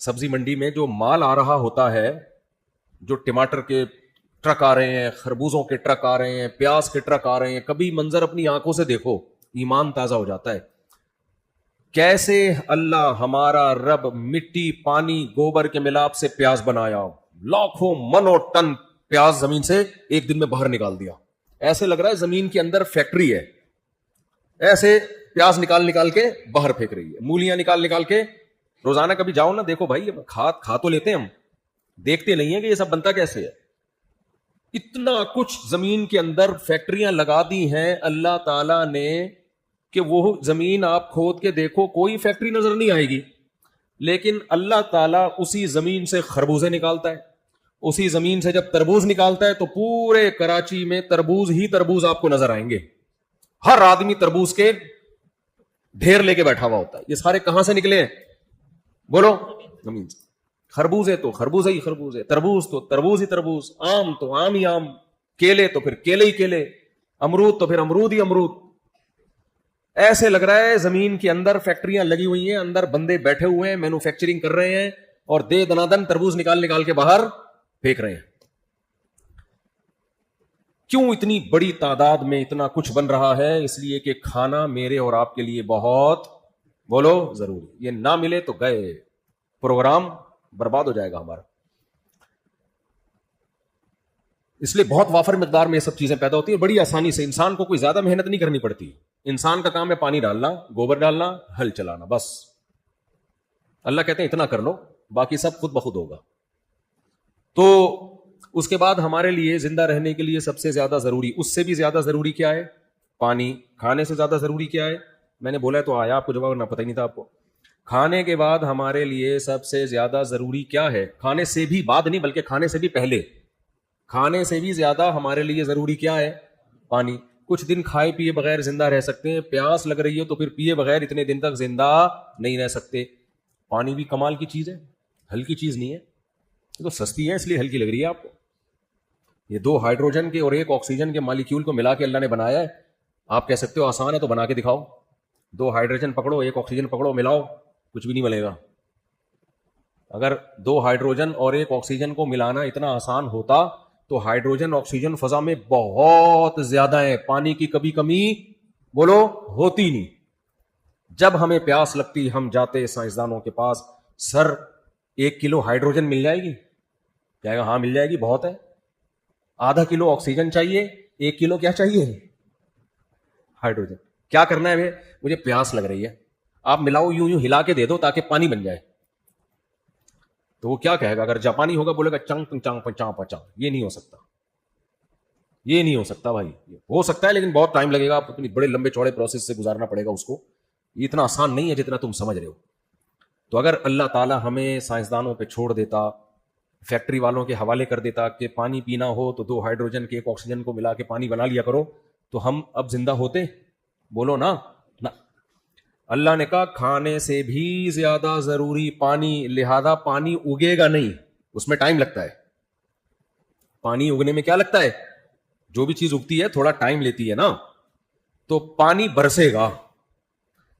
سبزی منڈی میں جو مال آ رہا ہوتا ہے, جو ٹماٹر کے ٹرک آ رہے ہیں, خربوزوں کے ٹرک آ رہے ہیں, پیاز کے ٹرک آ رہے ہیں, کبھی منظر اپنی آنکھوں سے دیکھو, ایمان تازہ ہو جاتا ہے. کیسے اللہ ہمارا رب مٹی, پانی, گوبر کے ملاپ سے پیاز بنایا, لاکھوں منوں ٹن پیاز زمین سے ایک دن میں باہر نکال دیا. ایسے لگ رہا ہے زمین کے اندر فیکٹری ہے, ایسے پیاز نکال کے باہر پھینک رہی ہے, مولیاں نکال کے. روزانہ کبھی جاؤ نا, دیکھو بھائی, کھا تو لیتے ہیں ہم, دیکھتے نہیں ہیں کہ یہ سب بنتا کیسے ہے. اتنا کچھ زمین کے اندر فیکٹریاں لگا دی ہیں اللہ تعالیٰ نے کہ وہ زمین آپ کھود کے دیکھو کوئی فیکٹری نظر نہیں آئے گی, لیکن اللہ تعالیٰ اسی زمین سے خربوزے نکالتا ہے, اسی زمین سے جب تربوز نکالتا ہے تو پورے کراچی میں تربوز ہی تربوز آپ کو نظر آئیں گے. ہر آدمی تربوز کے ڈھیر لے کے بیٹھا ہوا ہوتا ہے. یہ سارے کہاں سے نکلے ہیں بولو؟ زمین سے. خربوزے تو خربوز ہی خربوزے, تربوز تو تربوز ہی تربوز, آم تو آم ہی آم, کیلے تو پھر کیلے ہی کیلے, امرود تو پھر امرود ہی امرود. ایسے لگ رہا ہے زمین کے اندر فیکٹریاں لگی ہوئی ہیں, اندر بندے بیٹھے ہوئے ہیں, مینوفیکچرنگ کر رہے ہیں اور دے دنادن تربوز نکال کے باہر پھینک رہے ہیں. کیوں اتنی بڑی تعداد میں اتنا کچھ بن رہا ہے؟ اس لیے کہ کھانا میرے اور آپ کے لیے بہت بولو ضروری. یہ نہ ملے تو گئے, پروگرام برباد ہو جائے گا ہمارا. اس لیے بہت وافر مقدار میں یہ سب چیزیں پیدا ہوتی ہیں بڑی آسانی سے. انسان کو کوئی زیادہ محنت نہیں کرنی پڑتی. انسان کا کام ہے پانی ڈالنا, گوبر ڈالنا, ہل چلانا, بس. اللہ کہتے ہیں اتنا کر لو, باقی سب خود بخود ہوگا. تو اس کے بعد ہمارے لیے زندہ رہنے کے لیے سب سے زیادہ ضروری, اس سے بھی زیادہ ضروری کیا ہے؟ پانی. کھانے سے زیادہ ضروری کیا ہے؟ میں نے بولا تو آیا آپ کو جواب, نہ پتہ ہی نہیں تھا آپ کو. کھانے کے بعد ہمارے لیے سب سے زیادہ ضروری کیا ہے؟ کھانے سے بھی بعد نہیں بلکہ کھانے سے بھی پہلے, کھانے سے بھی زیادہ ہمارے لیے ضروری کیا ہے؟ پانی. کچھ دن کھائے پیے بغیر زندہ رہ سکتے ہیں, پیاس لگ رہی ہے تو پھر پیے بغیر اتنے دن تک زندہ نہیں رہ سکتے. پانی بھی کمال کی چیز ہے, ہلکی چیز نہیں ہے. یہ تو سستی ہے اس لیے ہلکی لگ رہی ہے آپ کو. یہ 2 ہائیڈروجن کے اور 1 آکسیجن کے مالیکیول کو ملا کے اللہ نے بنایا ہے. آپ کہہ سکتے ہو آسان ہے تو بنا کے دکھاؤ. 2 ہائیڈروجن پکڑو, 1 آکسیجن پکڑو, ملاؤ, کچھ بھی نہیں ملے گا. اگر 2 ہائیڈروجن اور 1 آکسیجن کو ملانا اتنا آسان ہوتا تو ہائیڈروجن آکسیجن فضا میں بہت زیادہ ہے, پانی کی کبھی کمی بولو ہوتی نہیں. جب ہمیں پیاس لگتی ہم جاتے سائنسدانوں کے پاس, سر 1 کلو ہائیڈروجن مل جائے گی؟ کہے گا ہاں مل جائے گی, بہت ہے. ½ کلو آکسیجن چاہیے, 1 کلو کیا چاہیے؟ ہائیڈروجن. کیا کرنا ہے؟ مجھے پیاس لگ رہی ہے, آپ ملاؤ, یوں ہلا کے دے دو تاکہ پانی بن جائے. تو وہ کیا کہے گا؟ اگر جاپانی ہوگا بولے گا چنگ چنگ پچاں پچاں. یہ نہیں ہو سکتا, یہ نہیں ہو سکتا بھائی. ہو سکتا ہے لیکن بہت ٹائم لگے گا, آپ اتنی بڑے لمبے چوڑے پروسیس سے گزارنا پڑے گا اس کو. یہ اتنا آسان نہیں ہے جتنا تم سمجھ رہے ہو. تو اگر اللہ تعالیٰ ہمیں سائنسدانوں پہ چھوڑ دیتا, فیکٹری والوں کے حوالے کر دیتا کہ پانی پینا ہو تو 2 ہائیڈروجن کے 1 آکسیجن کو ملا کے پانی بنا لیا کرو, تو ہم اب زندہ ہوتے؟ بولو نا. اللہ نے کہا کھانے سے بھی زیادہ ضروری پانی, لہذا پانی اگے گا نہیں, اس میں ٹائم لگتا ہے. پانی اگنے میں کیا لگتا ہے؟ جو بھی چیز اگتی ہے تھوڑا ٹائم لیتی ہے نا. تو پانی برسے گا.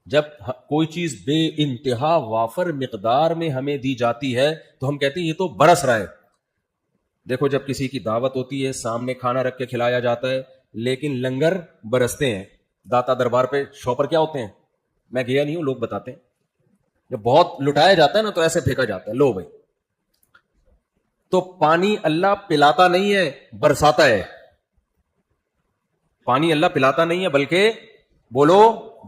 جب کوئی چیز بے انتہا وافر مقدار میں ہمیں دی جاتی ہے تو ہم کہتے ہیں یہ تو برس رہا ہے. دیکھو جب کسی کی دعوت ہوتی ہے, سامنے کھانا رکھ کے کھلایا جاتا ہے, لیکن لنگر برستے ہیں. داتا دربار پہ شوپر کیا ہوتے ہیں؟ میں گیا نہیں ہوں, لوگ بتاتے ہیں. جب بہت لٹایا جاتا ہے نا تو ایسے پھینکا جاتا ہے, لو بھائی. تو پانی اللہ پلاتا نہیں ہے, برساتا ہے. پانی اللہ پلاتا نہیں ہے بلکہ بولو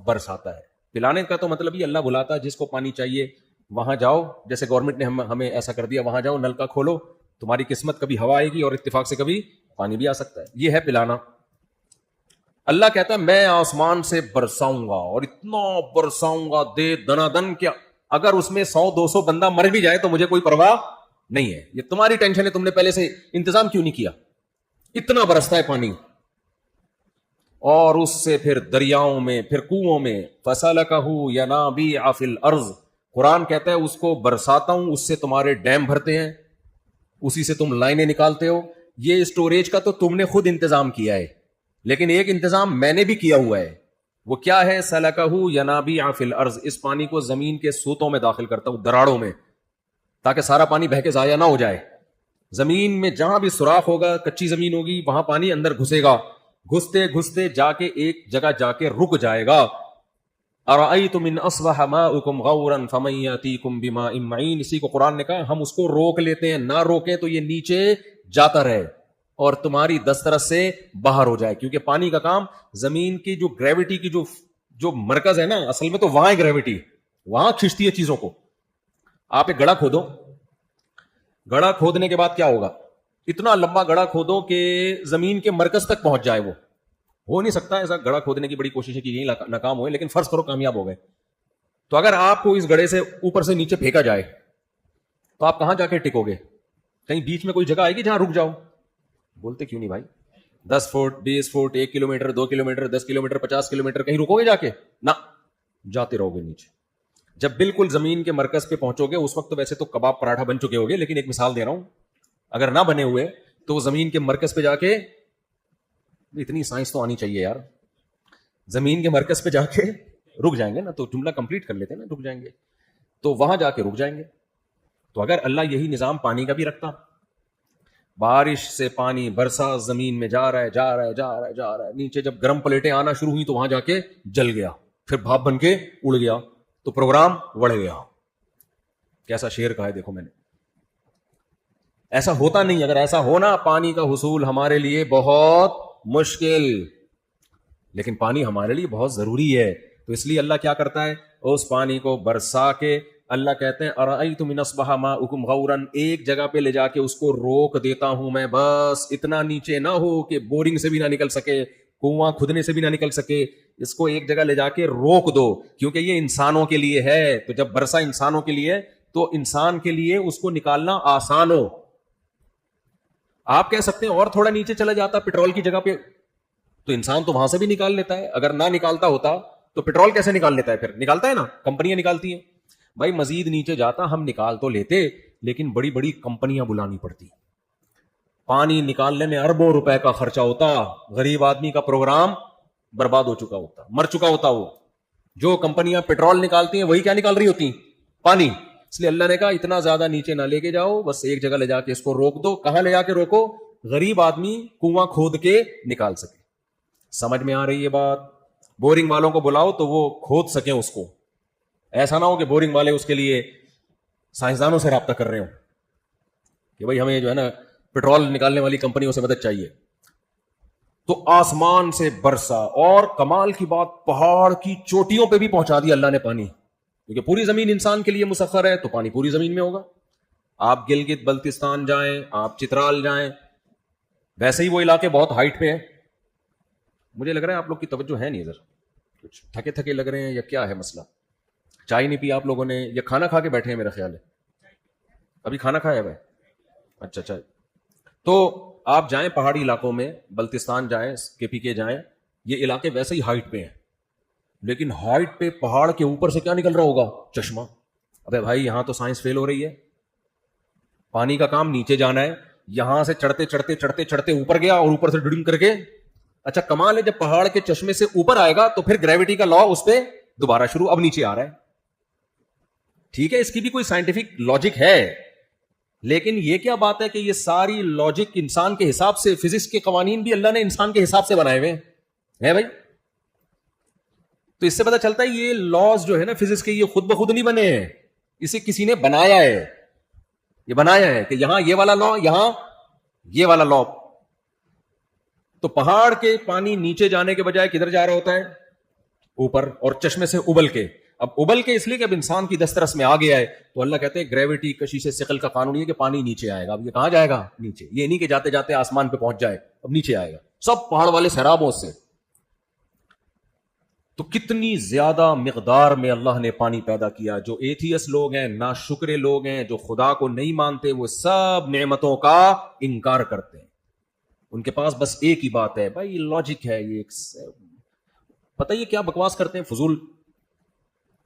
برساتا ہے. پلانے کا تو مطلب ہی اللہ بلاتا ہے جس کو پانی چاہیے وہاں جاؤ. جیسے گورنمنٹ نے ہمیں ایسا کر دیا, وہاں جاؤ, نل کا کھولو, تمہاری قسمت کبھی ہوا آئے گی اور اتفاق سے کبھی پانی بھی آ سکتا ہے. یہ ہے پلانا. اللہ کہتا ہے میں آسمان سے برساؤں گا, اور اتنا برساؤں گا دے دنا دن کیا, اگر اس میں 100-200 بندہ مر بھی جائے تو مجھے کوئی پرواہ نہیں ہے. یہ تمہاری ٹینشن ہے, تم نے پہلے سے انتظام کیوں نہیں کیا. اتنا برستا ہے پانی. اور اس سے پھر دریاؤں میں, پھر کنووں میں, فَسَلَكَهُ يَنَابِيعَ فِي الْأَرْضِ. قرآن کہتا ہے اس کو برساتا ہوں, اس سے تمہارے ڈیم بھرتے ہیں, اسی سے تم لائنیں نکالتے ہو. یہ اسٹوریج کا تو تم نے خود انتظام کیا ہے, لیکن ایک انتظام میں نے بھی کیا ہوا ہے. وہ کیا ہے؟ سَلَكَهُ يَنَابِيعَ فِي الْأَرْضِ. اس پانی کو زمین کے سوتوں میں داخل کرتا ہوں, دراڑوں میں. تاکہ سارا پانی بہ کے ضائع نہ ہو جائے. زمین میں جہاں بھی سوراخ ہوگا, کچی زمین ہوگی, وہاں پانی اندر گھسے گا, گھستے گھستے جا کے ایک جگہ جا کے رک جائے گا. ارأیتم ان اصبح ماؤکم غورا فمن یاتیکم بماء معین. اسی کو قرآن نے کہا ہم اس کو روک لیتے ہیں, نہ روکیں تو یہ نیچے جاتا رہے اور تمہاری دسترس سے باہر ہو جائے. کیونکہ پانی کا کام زمین کی جو گریوٹی کی جو مرکز ہے نا, اصل میں تو وہاں ہے گریوٹی, وہاں کھینچتی ہے چیزوں کو. آپ ایک گڑھا کھودو, گڑھا کھودنے کے بعد کیا ہوگا, اتنا لمبا گڑھا کھودو کہ زمین کے مرکز تک پہنچ جائے. وہ ہو نہیں سکتا ایسا, گڑھا کھودنے کی بڑی کوششیں کی گئی, ناکام ہوئے, لیکن فرض کرو کامیاب ہو گئے. تو اگر آپ کو اس گڑھے سے اوپر سے نیچے پھینکا جائے تو آپ کہاں جا کے ٹکو گے؟ کہیں بیچ میں کوئی جگہ آئے گی جہاں رک جاؤ؟ بولتے کیوں نہیں بھائی؟ 10 feet 20 feet 1 kilometre 2 kilometre 10 kilometre 50 kilometre کہیں رکو گے جا کے؟ نہ, جاتے رہو گے نیچے. جب بالکل زمین کے مرکز پہ پہنچو گے, اس وقت تو ویسے تو کباب پراٹھا بن چکے ہوگے, لیکن ایک مثال دے رہا ہوں, اگر نہ بنے ہوئے تو وہ زمین کے مرکز پہ جا کے, اتنی سائنس تو آنی چاہیے یار, زمین کے مرکز پہ جا کے رک جائیں گے نا. تو جملہ کمپلیٹ کر لیتے ہیں نا, رک جائیں گے, تو وہاں جا کے رک جائیں گے. تو اگر اللہ یہی نظام پانی کا بھی رکھتا, بارش سے پانی برسا زمین میں جا رہا ہے جا رہا ہے جا رہا ہے جا رہا ہے, نیچے جب گرم پلیٹیں آنا شروع ہوئی تو وہاں جا کے جل گیا, پھر بھاپ بن کے اڑ گیا, تو پروگرام بڑھ گیا. کیسا شعر کہا ہے دیکھو میں نے. ایسا ہوتا نہیں. اگر ایسا ہونا, پانی کا حصول ہمارے لیے بہت مشکل, لیکن پانی ہمارے لیے بہت ضروری ہے. تو اس لیے اللہ کیا کرتا ہے, اس پانی کو برسا کے اللہ کہتے ہیں ارأیتم ان اصبح ماؤکم غورا, ایک جگہ پہ لے جا کے اس کو روک دیتا ہوں میں, بس اتنا نیچے نہ ہو کہ بورنگ سے بھی نہ نکل سکے, کنواں کھدنے سے بھی نہ نکل سکے, اس کو ایک جگہ لے جا کے روک دو, کیونکہ یہ انسانوں کے لیے ہے. تو جب برسا انسانوں کے لیے, تو انسان کے لیے اس کو نکالنا آسان ہو. آپ کہہ سکتے ہیں اور تھوڑا نیچے چلا جاتا پیٹرول کی جگہ پہ, تو انسان تو وہاں سے بھی نکال لیتا ہے. اگر نہ نکالتا ہوتا تو پیٹرول کیسے نکال لیتا ہے؟ پھر نکالتا ہے نا, کمپنیاں نکالتی ہیں. بھائی مزید نیچے جاتا, ہم نکال تو لیتے, لیکن بڑی بڑی کمپنیاں بلانی پڑتی. پانی نکالنے میں اربوں روپے کا خرچہ ہوتا, غریب آدمی کا پروگرام برباد ہو چکا ہوتا, مر چکا ہوتا. وہ جو کمپنیاں پیٹرول نکالتی ہیں وہی کیا نکال رہی ہوتی؟ پانی. اس لیے اللہ نے کہا اتنا زیادہ نیچے نہ لے کے جاؤ, بس ایک جگہ لے جا کے اس کو روک دو. کہاں لے جا کے روکو؟ غریب آدمی کنواں کھود کے نکال سکے. سمجھ میں آ رہی ہے بات؟ بورنگ والوں کو بلاؤ تو وہ کھود سکیں اس کو. ایسا نہ ہو کہ بورنگ والے اس کے لیے سائنسدانوں سے رابطہ کر رہے ہوں کہ بھائی ہمیں جو ہے نا پیٹرول نکالنے والی کمپنیوں سے مدد چاہیے. تو آسمان سے برسا, اور کمال کی بات, پہاڑ کی چوٹیوں پہ بھی پہنچا دیا اللہ نے پانی, کیونکہ پوری زمین انسان کے لیے مسخر ہے, تو پانی پوری زمین میں ہوگا. آپ گلگت بلتستان جائیں, آپ چترال جائیں, ویسے ہی وہ علاقے بہت ہائٹ پہ ہیں. مجھے لگ رہا ہے آپ لوگ کی توجہ ہے نہیں ادھر, کچھ تھکے تھکے لگ رہے ہیں یا کیا ہے مسئلہ؟ چائے نہیں پی آپ لوگوں نے, یا کھانا کھا کے بیٹھے ہیں؟ میرا خیال ہے ابھی کھانا کھایا ہے. اچھا اچھا. تو آپ جائیں پہاڑی علاقوں میں, بلتستان جائیں, KPK جائیں, یہ علاقے ویسے ہی ہائٹ پہ ہیں, لیکن ہائٹ پہ پہاڑ کے اوپر سے کیا نکل رہا ہوگا؟ چشمہ. ابے بھائی یہاں تو سائنس فیل ہو رہی ہے. پانی کا کام نیچے جانا ہے, یہاں سے چڑھتے چڑھتے چڑھتے چڑھتے اوپر گیا, اور اوپر سے ڈرنگ کر کے. اچھا کمال ہے, جب پہاڑ کے چشمے سے اوپر آئے گا تو پھر گریوٹی کا لا اس پہ دوبارہ شروع, اب نیچے آ رہا ہے. ٹھیک ہے, اس کی بھی کوئی سائنٹیفک لاجک ہے, لیکن یہ کیا بات ہے کہ یہ ساری لاجک انسان کے حساب سے, فزکس کے قوانین بھی اللہ نے انسان کے حساب سے بنائے ہوئے ہیں بھائی. تو اس سے پتہ چلتا ہے یہ لاز جو ہے نا فزکس کے, یہ خود بخود نہیں بنے ہیں, اسے کسی نے بنایا ہے. یہ بنایا ہے کہ یہاں یہ والا لا, یہاں یہ والا لا. تو پہاڑ کے پانی نیچے جانے کے بجائے کدھر جا رہا ہوتا ہے؟ اوپر, اور چشمے سے ابل کے. اب ابل کے اس لیے کہ اب انسان کی دسترس میں آ گیا ہے, تو اللہ کہتے ہیں گریوٹی, کشش ثقل کا قانون یہ کہ پانی نیچے آئے گا. اب یہ کہاں جائے گا؟ نیچے. یہ نہیں کہ جاتے جاتے آسمان پہ پہنچ جائے, اب نیچے آئے گا. سب پہاڑ والے سیرابوں سے. تو کتنی زیادہ مقدار میں اللہ نے پانی پیدا کیا. جو ایتھیس لوگ ہیں, ناشکرے لوگ ہیں, جو خدا کو نہیں مانتے, وہ سب نعمتوں کا انکار کرتے ہیں. ان کے پاس بس ایک ہی بات ہے, بھائی لاجک ہے, یہ پتہ یہ کیا بکواس کرتے ہیں, فضول.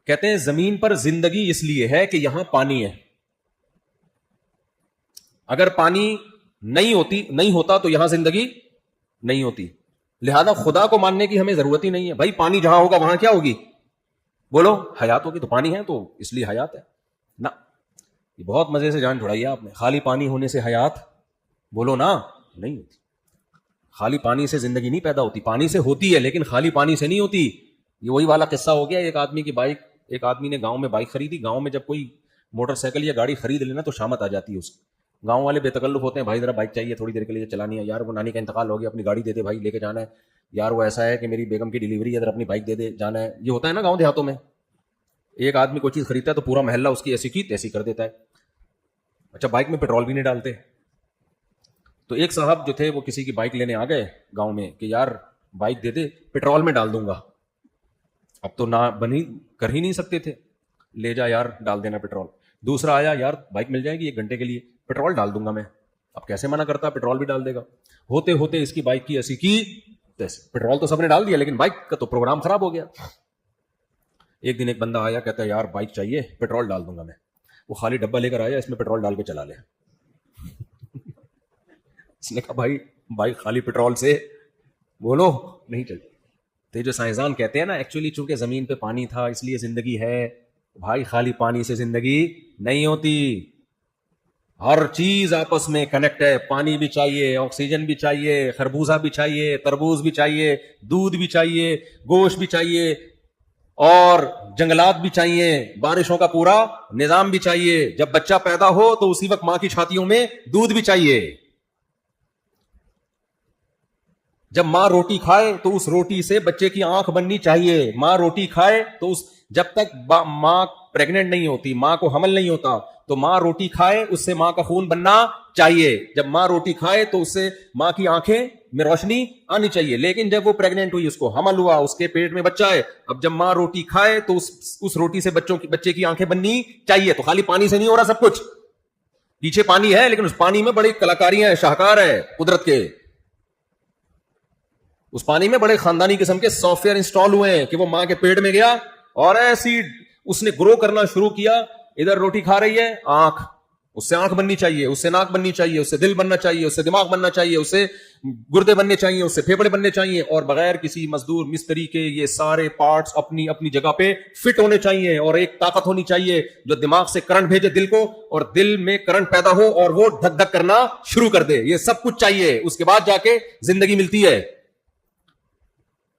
کہتے ہیں زمین پر زندگی اس لیے ہے کہ یہاں پانی ہے. اگر پانی نہیں ہوتا تو یہاں زندگی نہیں ہوتی. لہذا خدا کو ماننے کی ہمیں ضرورت ہی نہیں ہے. بھائی پانی جہاں ہوگا وہاں کیا ہوگی؟ بولو, حیات ہوگی. تو پانی ہے تو اس لیے حیات ہے. نہ, یہ بہت مزے سے جان چھڑائی آپ نے. خالی پانی ہونے سے حیات بولو نا نہیں ہوتی. خالی پانی سے زندگی نہیں پیدا ہوتی, پانی سے ہوتی ہے لیکن خالی پانی سے نہیں ہوتی. یہ وہی والا قصہ ہو گیا, ایک آدمی کی بائک, ایک آدمی نے گاؤں میں بائک خریدی. گاؤں میں جب کوئی موٹر سائیکل یا گاڑی خرید لینا تو شامت آ جاتی ہے اس کی. گاؤں والے بے تکلف ہوتے ہیں, بھائی ذرا بائک چاہیے تھوڑی دیر کے لیے چلانی ہے. یار وہ نانی کا انتقال ہو گیا, اپنی گاڑی دے دے بھائی, لے کے جانا ہے. یار وہ ایسا ہے کہ میری بیگم کی ڈیلیوری ہے, ذرا اپنی بائک دے دے, جانا ہے. یہ ہوتا ہے نا گاؤں دیہاتوں میں. ایک آدمی کوئی چیز خریدتا ہے تو پورا محلہ اس کی ایسی کی تیسی کر دیتا ہے. اچھا بائک میں پیٹرول بھی نہیں ڈالتے. تو ایک صاحب جو تھے وہ کسی کی بائک لینے آ گئے گاؤں میں کہ یار بائک دے دے, پیٹرول میں ڈال دوں گا. اب تو نہ بنی کر ہی نہیں سکتے تھے, لے جا یار ڈال دینا پیٹرول. دوسرا آیا, یار بائک مل جائے گی 1 گھنٹے کے لیے, پیٹرول ڈال دوں گا میں. اب کیسے منع کرتا, پیٹرول بھی ڈال دے گا. ہوتے ہوتے اس کی بائک کی ایسی کی تیسی. پیٹرول تو سب نے ڈال دیا لیکن بائک کا تو پروگرام خراب ہو گیا. ایک دن ایک بندہ آیا, کہتا ہے یار بائک چاہیے, پیٹرول ڈال دوں گا میں. وہ خالی ڈبہ لے کر آیا, اس میں پیٹرول ڈال کے چلا لے. اس نے کہا بھائی بائک خالی پیٹرول سے بولو نہیں چلتی. تو یہ جو سائنسدان کہتے ہیں نا, ایکچولی چونکہ زمین پہ پانی تھا اس لیے زندگی ہے. بھائی خالی پانی سے زندگی نہیں ہوتی, ہر چیز آپس میں کنیکٹ ہے. پانی بھی چاہیے, آکسیجن بھی چاہیے, خربوزہ بھی چاہیے, تربوز بھی چاہیے, دودھ بھی چاہیے, گوشت بھی چاہیے, اور جنگلات بھی چاہیے, بارشوں کا پورا نظام بھی چاہیے. جب بچہ پیدا ہو تو اسی وقت ماں کی چھاتیوں میں دودھ بھی چاہیے. جب ماں روٹی کھائے تو اس روٹی سے بچے کی آنکھ بننی چاہیے. ماں روٹی کھائے تو جب تک ماں پریگننٹ نہیں ہوتی, ماں کو حمل نہیں ہوتا, تو ماں روٹی کھائے اس سے ماں کا خون بننا چاہیے. جب ماں روٹی کھائے تو اس سے ماں کی آنکھیں میں روشنی آنی چاہیے. لیکن جب وہ پریگننٹ ہوئی, اس کو حمل ہوا, اس کے پیٹ میں بچہ ہے, اب جب ماں روٹی کھائے تو اس روٹی سے بچے کی آنکھیں بننی چاہیے. تو خالی پانی سے نہیں ہو رہا سب کچھ, پیچھے پانی ہے لیکن اس پانی میں بڑی کلاکاریاں ہیں, شاہکار ہے قدرت کے. اس پانی میں بڑے خاندانی قسم کے سافٹ ویئر انسٹال ہوئے ہیں کہ وہ ماں کے پیٹ میں گیا اور ایسی اس نے گرو کرنا شروع کیا. ادھر روٹی کھا رہی ہے, آنکھ, اس سے آنکھ بننی چاہیے, اس سے ناک بننی چاہیے, اس سے دل بننا چاہیے, اس سے دماغ بننا چاہیے, اس سے گردے بننے چاہیے, اس سے پھیپھڑے بننے چاہیے, اور بغیر کسی مزدور مستری کے یہ سارے پارٹس اپنی اپنی جگہ پہ فٹ ہونے چاہیے. اور ایک طاقت ہونی چاہیے جو دماغ سے کرنٹ بھیجے دل کو, اور دل میں کرنٹ پیدا ہو اور وہ دھک دھک کرنا شروع کر دے. یہ سب کچھ چاہیے, اس کے بعد جا کے زندگی ملتی ہے.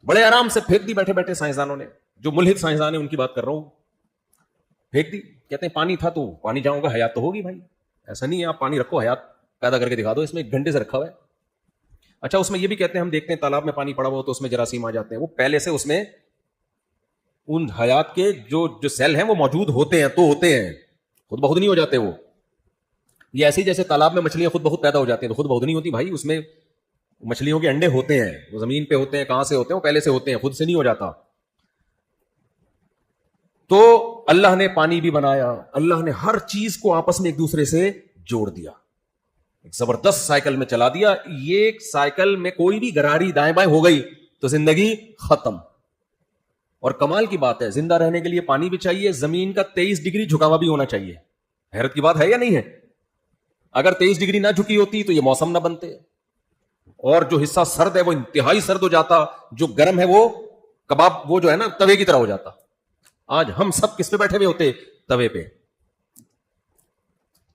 بڑے آرام سے پھینک دی بیٹھے بیٹھے سائنسدانوں نے, جو ملحد سائنسدان ہیں ان کی بات کر رہا ہوں, پھینک دی. کہتے ہیں پانی تھا تو پانی جاؤں گا, حیات تو ہوگی بھائی. ایسا نہیں ہے آپ پانی رکھو, حیات پیدا کر کے دکھا دو, اس میں 1 گھنٹے سے رکھا ہوا ہے. اچھا اس میں یہ بھی کہتے ہیں, ہم دیکھتے ہیں تالاب میں پانی پڑا ہوا تو اس میں جراثیم آ جاتے ہیں. وہ پہلے سے اس میں ان حیات کے جو سیل ہیں وہ موجود ہوتے ہیں, تو ہوتے ہیں, خود بخود نہیں ہو جاتے. وہ یہ ایسے جیسے تالاب میں مچھلیاں خود بخود پیدا ہو جاتی ہیں, تو خود بخود نہیں ہوتی بھائی. اس میں مچھلیوں کے انڈے ہوتے ہیں, وہ زمین پہ ہوتے ہیں, کہاں سے ہوتے ہیں, وہ پہلے سے ہوتے ہیں, خود سے نہیں ہو جاتا. تو اللہ نے پانی بھی بنایا, اللہ نے ہر چیز کو آپس میں ایک دوسرے سے جوڑ دیا, ایک زبردست سائیکل میں چلا دیا. یہ سائیکل میں کوئی بھی گراری دائیں بائیں ہو گئی تو زندگی ختم. اور کمال کی بات ہے, زندہ رہنے کے لیے پانی بھی چاہیے, زمین کا 23 ڈگری جھکا ہوا بھی ہونا چاہیے. حیرت کی بات ہے یا نہیں ہے؟ اگر 23 ڈگری نہ جھکی ہوتی تو یہ موسم نہ بنتے, اور جو حصہ سرد ہے وہ انتہائی سرد ہو جاتا, جو گرم ہے وہ کباب, وہ جو ہے نا توے کی طرح ہو جاتا. آج ہم سب کس پہ بیٹھے ہوئے ہوتے؟ توے پہ.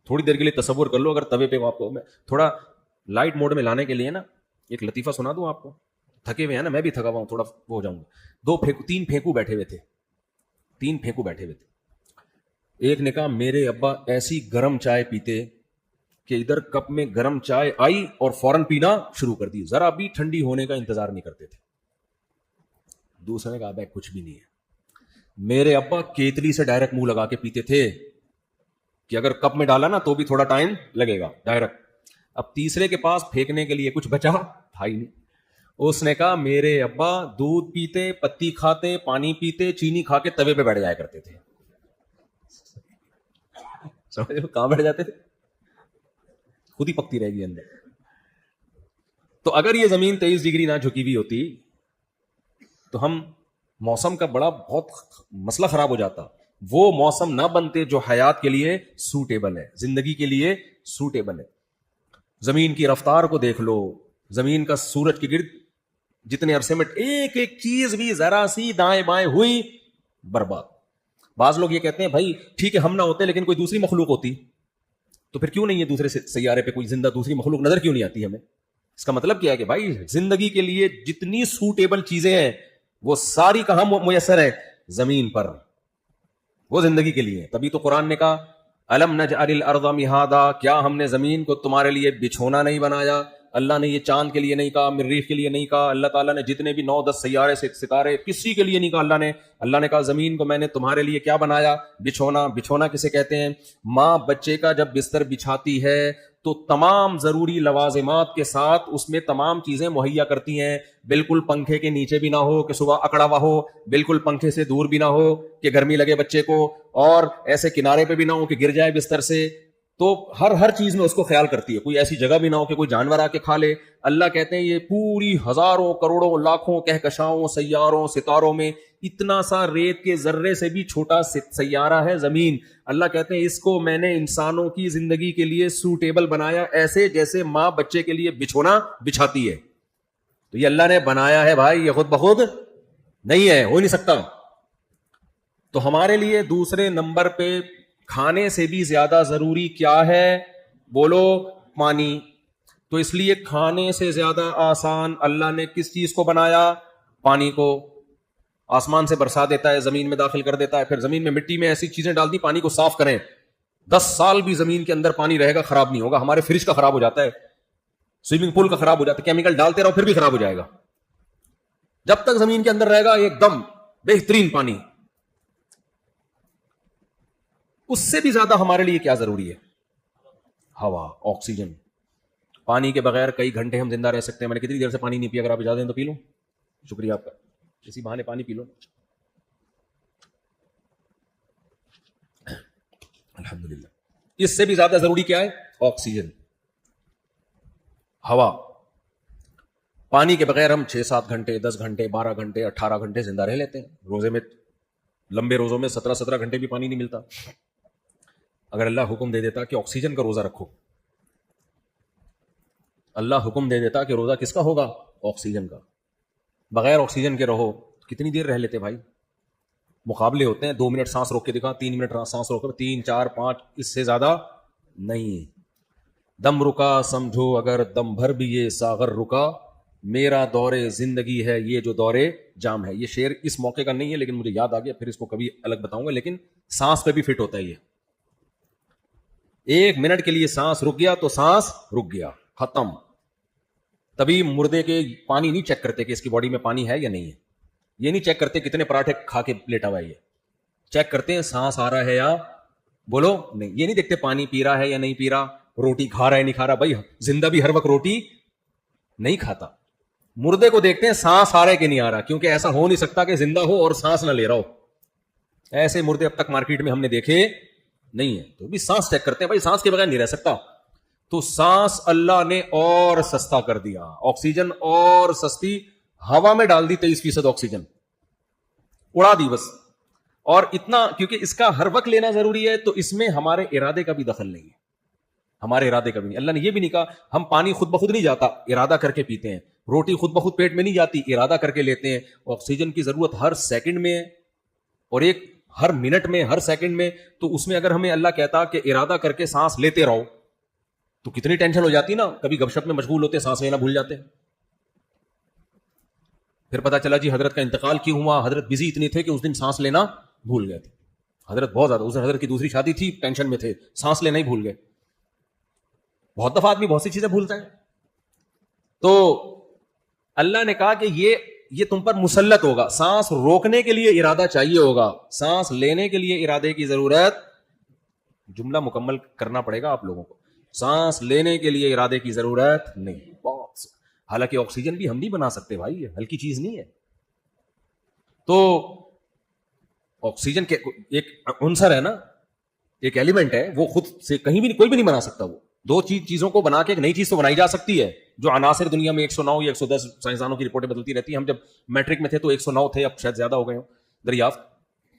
تھوڑی دیر کے لیے تصور کر لو, اگر توے پہ آپ کو میں تھوڑا لائٹ موڈ میں لانے کے لیے نا ایک لطیفہ سنا دوں آپ کو. تھکے ہوئے ہیں نا, میں بھی تھکا ہوا ہوں, تھوڑا وہ ہو جاؤں گا. 3 پھینکو بیٹھے ہوئے تھے, 3 پھینکو بیٹھے ہوئے تھے. ایک نے کہا میرے ابا ایسی گرم چائے پیتے کہ ادھر کپ میں گرم چائے آئی اور فوراً پینا شروع کر دی, ذرا بھی ٹھنڈی ہونے کا انتظار نہیں کرتے تھے. دوسرے نے کہا بھائی کچھ بھی نہیں ہے, میرے ابا کیتلی سے ڈائریکٹ منہ لگا کے پیتے تھے کہ اگر کپ میں ڈالا نا تو بھی تھوڑا ٹائم لگے گا, ڈائریکٹ. اب تیسرے کے پاس پھینکنے کے لیے کچھ بچا تھا ہی نہیں. اس نے کہا میرے ابا دودھ پیتے, پتی کھاتے, پانی پیتے, چینی کھا کے توے پہ بیٹھ جایا کرتے تھے. سمجھ لو کہاں بیٹھ جاتے تھے, خود ہی پکتی رہے گی اندر. تو اگر یہ زمین 23 ڈگری نہ جھکی ہوئی ہوتی تو ہم موسم کا بہت مسئلہ خراب ہو جاتا. وہ موسم نہ بنتے جو حیات کے لیے سوٹیبل ہے, زندگی کے لیے سوٹیبل ہے. زمین کی رفتار کو دیکھ لو, زمین کا سورج کے گرد جتنے عرصے میں ایک ایک چیز بھی ذرا سی دائیں بائیں ہوئی برباد. بعض لوگ یہ کہتے ہیں بھائی ٹھیک ہے ہم نہ ہوتے لیکن کوئی دوسری مخلوق ہوتی, تو پھر کیوں نہیں ہے دوسرے سیارے پہ کوئی زندہ دوسری مخلوق نظر کیوں نہیں آتی ہمیں؟ اس کا مطلب کیا ہے کہ بھائی زندگی کے لیے جتنی سوٹیبل چیزیں ہیں وہ ساری کہاں میسر ہے؟ زمین پر. وہ زندگی کے لیے. تبھی تو قرآن نے کہا الم نجعل الارض مہادا, کیا ہم نے زمین کو تمہارے لیے بچھونا نہیں بنایا؟ اللہ نے یہ چاند کے لیے نہیں کہا, مریخ کے لیے نہیں کہا, اللہ تعالیٰ نے جتنے بھی 9-10 سیارے ستارے کسی کے لیے نہیں کہا. اللہ نے کہا زمین کو میں نے تمہارے لیے کیا بنایا؟ بچھونا. بچھونا کسے کہتے ہیں؟ ماں بچے کا جب بستر بچھاتی ہے تو تمام ضروری لوازمات کے ساتھ اس میں تمام چیزیں مہیا کرتی ہیں. بالکل پنکھے کے نیچے بھی نہ ہو کہ صبح اکڑا ہوا ہو, بالکل پنکھے سے دور بھی نہ ہو کہ گرمی لگے بچے کو, اور ایسے کنارے پہ بھی نہ ہو کہ گر جائے بستر سے. تو ہر چیز میں اس کو خیال کرتی ہے. کوئی ایسی جگہ بھی نہ ہو کہ کوئی جانور آ کے کھا لے. اللہ کہتے ہیں یہ پوری ہزاروں کروڑوں لاکھوں کہکشاؤں سیاروں ستاروں میں اتنا سا ریت کے ذرے سے بھی چھوٹا سیارہ ہے زمین. اللہ کہتے ہیں اس کو میں نے انسانوں کی زندگی کے لیے سوٹیبل بنایا, ایسے جیسے ماں بچے کے لیے بچھونا بچھاتی ہے. تو یہ اللہ نے بنایا ہے بھائی, یہ خود بخود نہیں ہے, ہو نہیں سکتا. تو ہمارے لیے دوسرے نمبر پہ کھانے سے بھی زیادہ ضروری کیا ہے؟ بولو, پانی. تو اس لیے کھانے سے زیادہ آسان اللہ نے کس چیز کو بنایا؟ پانی کو. آسمان سے برسا دیتا ہے, زمین میں داخل کر دیتا ہے, پھر زمین میں مٹی میں ایسی چیزیں ڈال دی پانی کو صاف کریں. 10 سال بھی زمین کے اندر پانی رہے گا, خراب نہیں ہوگا. ہمارے فریج کا خراب ہو جاتا ہے, سوئمنگ پول کا خراب ہو جاتا ہے, کیمیکل ڈالتے رہو پھر بھی خراب ہو جائے گا. جب تک زمین کے اندر رہے گا ایک دم بہترین پانی. اس سے بھی زیادہ ہمارے لیے کیا ضروری ہے؟ ہوا, آکسیجن. پانی کے بغیر کئی گھنٹے ہم زندہ رہ سکتے ہیں. میں نے کتنی دیر سے پانی نہیں پیا, اگر آپ اجازت دیں تو پی لوں. شکریہ آپ کا, اسی بہانے پانی پی لو. الحمدللہ. اس سے بھی زیادہ ضروری کیا ہے؟ آکسیجن, ہوا. پانی کے بغیر ہم 6-7 گھنٹے 10 گھنٹے 12 گھنٹے 18 گھنٹے زندہ رہ لیتے ہیں. روزے میں لمبے روزوں میں 17 گھنٹے بھی پانی نہیں ملتا. اگر اللہ حکم دے دیتا کہ آکسیجن کا روزہ رکھو, اللہ حکم دے دیتا کہ روزہ کس کا ہوگا؟ آکسیجن کا. بغیر آکسیجن کے رہو, کتنی دیر رہ لیتے بھائی؟ مقابلے ہوتے ہیں, 2 منٹ سانس روک کے دکھا, 3 منٹ سانس روک کے, 3 4 5, اس سے زیادہ نہیں. دم رکا سمجھو اگر دم بھر بھی یہ ساغر رکا, میرا دور زندگی ہے یہ جو دور جام ہے. یہ شعر اس موقع کا نہیں ہے لیکن مجھے یاد آ گیا, پھر اس کو کبھی الگ بتاؤں گا. لیکن سانس پہ بھی فٹ ہوتا ہے یہ. 1 منٹ کے لیے سانس رک گیا تو سانس رک گیا, ختم. تبھی مردے کے پانی نہیں چیک کرتے کہ اس کی باڈی میں پانی ہے یا نہیں ہے. یہ نہیں چیک کرتے کتنے پراٹھے کھا کے لیٹا ہوا ہے, یہ چیک کرتے ہیں سانس آ رہا ہے یا بولو نہیں. یہ نہیں دیکھتے پانی پی رہا ہے یا نہیں پی رہا, روٹی کھا رہا ہے نہیں کھا رہا. بھائی زندہ بھی ہر وقت روٹی نہیں کھاتا. مردے کو دیکھتے ہیں سانس آ رہا ہے کہ نہیں آ رہا, کیونکہ ایسا ہو نہیں سکتا کہ زندہ ہو اور سانس نہ لے رہا ہو. ایسے مردے اب تک مارکیٹ میں ہم نے دیکھے نہیں ہے. تو بھی سانس چیک کرتے ہیں, بھائی سانس کے بغیر نہیں رہ سکتا. تو سانس اللہ نے اور سستا کر دیا, آکسیجن اور سستی. ہوا میں ڈال دی 23% آکسیجن, اڑا دی بس. اور اتنا کیونکہ اس کا ہر وقت لینا ضروری ہے, تو اس میں ہمارے ارادے کا بھی دخل نہیں ہے. ہمارے ارادے کا بھی نہیں. اللہ نے یہ بھی نہیں کہا ہم پانی خود بخود نہیں جاتا, ارادہ کر کے پیتے ہیں. روٹی خود بخود پیٹ میں نہیں جاتی, ارادہ کر کے لیتے ہیں. آکسیجن کی ضرورت ہر سیکنڈ میں ہے, اور ایک ہر منٹ میں, ہر سیکنڈ میں. تو اس میں اگر ہمیں اللہ کہتا کہ ارادہ کر کے سانس لیتے رہو, تو کتنی ٹینشن ہو جاتی نا. کبھی گپ شپ میں مشغول ہوتے, سانس لینا بھول جاتے. پھر پتا چلا جی حضرت کا انتقال کیوں ہوا, حضرت بزی اتنے تھے کہ اس دن سانس لینا بھول گئے تھے. حضرت بہت زیادہ, اس حضرت کی دوسری شادی تھی, ٹینشن میں تھے, سانس لینا ہی بھول گئے. بہت دفعہ آدمی بہت سی چیزیں بھولتا ہے. تو اللہ نے کہا کہ یہ تم پر مسلط ہوگا. سانس روکنے کے لیے ارادہ چاہیے ہوگا, سانس لینے کے لیے ارادے کی ضرورت. جملہ مکمل کرنا پڑے گا آپ لوگوں کو. سانس لینے کے لیے ارادے کی ضرورت نہیں. بہت حالانکہ آکسیجن بھی ہم نہیں بنا سکتے بھائی, ہلکی چیز نہیں ہے. تو آکسیجن کے ایک عنصر ہے نا, ایک ایلیمنٹ ہے, وہ خود سے کہیں بھی کوئی بھی نہیں بنا سکتا. وہ 2 چیزوں کو بنا کے ایک نئی چیز تو بنائی جا سکتی ہے. جو عناصر دنیا میں 109 یا 110 سائنسدانوں کی رپورٹیں بدلتی رہتی ہیں. ہم جب میٹرک میں تھے تو 109 تھے, اب شاید زیادہ ہو گئے ہوں دریافت.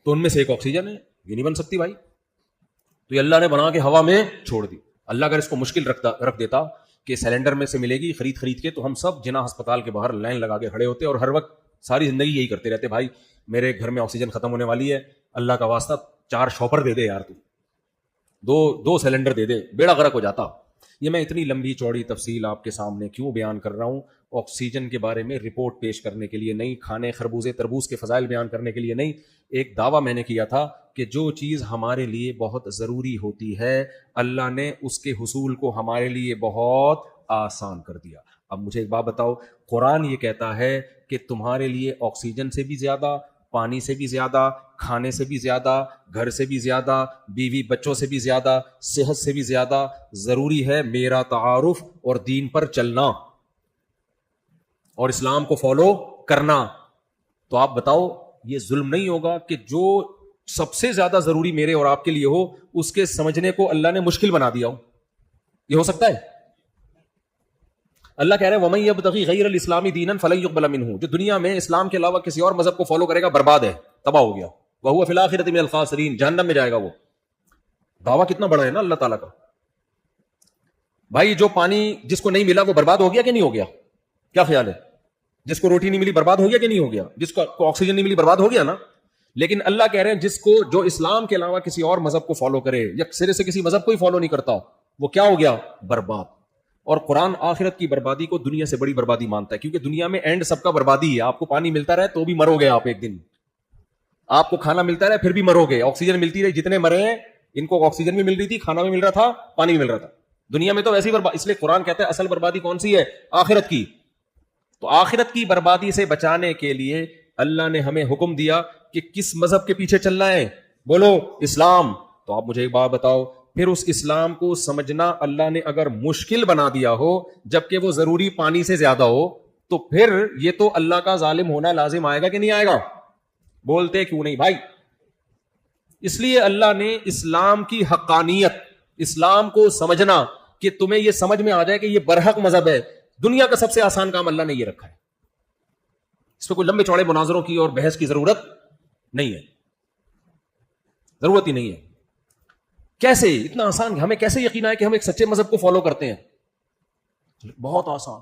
تو ان میں سے ایک آکسیجن ہے, یہ نہیں بن سکتی بھائی. تو یہ اللہ نے بنا کے ہوا میں چھوڑ دی. اللہ اگر اس کو مشکل رکھ دیتا کہ سلنڈر میں سے ملے گی خرید کے, تو ہم سب جنا ہسپتال کے باہر لائن لگا کے کھڑے ہوتے اور ہر وقت ساری زندگی یہی کرتے رہتے, بھائی میرے گھر میں آکسیجن ختم ہونے والی ہے, اللہ کا واسطہ 4 شاپر دے دے یار تو. دو سلنڈر دے دے, بیڑا غرق ہو جاتا. یہ میں اتنی لمبی چوڑی تفصیل آپ کے سامنے کیوں بیان کر رہا ہوں؟ آکسیجن کے بارے میں رپورٹ پیش کرنے کے لیے نہیں, کھانے خربوزے تربوز کے فضائل بیان کرنے کے لیے نہیں. ایک دعویٰ میں نے کیا تھا کہ جو چیز ہمارے لیے بہت ضروری ہوتی ہے اللہ نے اس کے حصول کو ہمارے لیے بہت آسان کر دیا. اب مجھے ایک بات بتاؤ, قرآن یہ کہتا ہے کہ تمہارے لیے آکسیجن سے بھی زیادہ, پانی سے بھی زیادہ, کھانے سے بھی زیادہ, گھر سے بھی زیادہ, بیوی بچوں سے بھی زیادہ, صحت سے بھی زیادہ ضروری ہے میرا تعارف اور دین پر چلنا اور اسلام کو فالو کرنا. تو آپ بتاؤ یہ ظلم نہیں ہوگا کہ جو سب سے زیادہ ضروری میرے اور آپ کے لیے ہو اس کے سمجھنے کو اللہ نے مشکل بنا دیا ہو؟ یہ ہو سکتا ہے؟ اللہ کہہ رہے ہیں وَمَن يَبْتَغِ غَيْرَ الْإِسْلَامِ دِينًا فَلَن يُقْبَلَ مِنْهُ. جو دنیا میں اسلام کے علاوہ کسی اور مذہب کو فالو کرے گا برباد ہے, تباہ ہو گیا. وَهُوَ فِي الْآخِرَةِ مِنَ الْخَاسِرِينَ, جہنم میں جائے گا وہ. دعویٰ کتنا بڑا ہے نا اللہ تعالیٰ کا. بھائی جو پانی جس کو نہیں ملا وہ برباد ہو گیا کہ نہیں ہو گیا؟ کیا خیال ہے؟ جس کو روٹی نہیں ملی برباد ہو گیا کہ نہیں ہو گیا؟ جس کو آکسیجن نہیں ملی برباد ہو گیا نا. لیکن اللہ کہہ رہے ہیں جس کو جو اسلام کے علاوہ کسی اور مذہب کو فالو کرے یا سرے سے کسی مذہب کو ہی فالو نہیں کرتا وہ کیا ہو گیا؟ برباد. اور قرآن آخرت کی بربادی کو دنیا سے بڑی بربادی مانتا ہے, کیونکہ دنیا میں اینڈ سب کا بربادی ہے. آپ کو پانی ملتا رہے تو بھی مرو گے آپ ایک دن, آپ کو کھانا ملتا رہے پھر بھی مرو گے, آکسیجن ملتی رہی, جتنے مرے ہیں ان کو آکسیجن بھی مل رہی تھی, کھانا بھی مل رہا تھا, پانی بھی مل رہا تھا. دنیا میں تو ویسی بربادی, اس لیے قرآن کہتا ہے اصل بربادی کون سی ہے؟ آخرت کی. تو آخرت کی بربادی سے بچانے کے لیے اللہ نے ہمیں حکم دیا کہ کس مذہب کے پیچھے چلنا ہے؟ بولو اسلام. تو آپ مجھے ایک بات بتاؤ, پھر اس اسلام کو سمجھنا اللہ نے اگر مشکل بنا دیا ہو جبکہ وہ ضروری پانی سے زیادہ ہو تو پھر یہ تو اللہ کا ظالم ہونا لازم آئے گا کہ نہیں آئے گا؟ بولتے کیوں نہیں بھائی؟ اس لیے اللہ نے اسلام کی حقانیت, اسلام کو سمجھنا کہ تمہیں یہ سمجھ میں آ جائے کہ یہ برحق مذہب ہے, دنیا کا سب سے آسان کام اللہ نے یہ رکھا ہے. اس پہ کوئی لمبے چوڑے مناظروں کی اور بحث کی ضرورت نہیں ہے, ضرورت ہی نہیں ہے. کیسے اتنا آسان, ہمیں کیسے یقین ہے کہ ہم ایک سچے مذہب کو فالو کرتے ہیں؟ بہت آسان,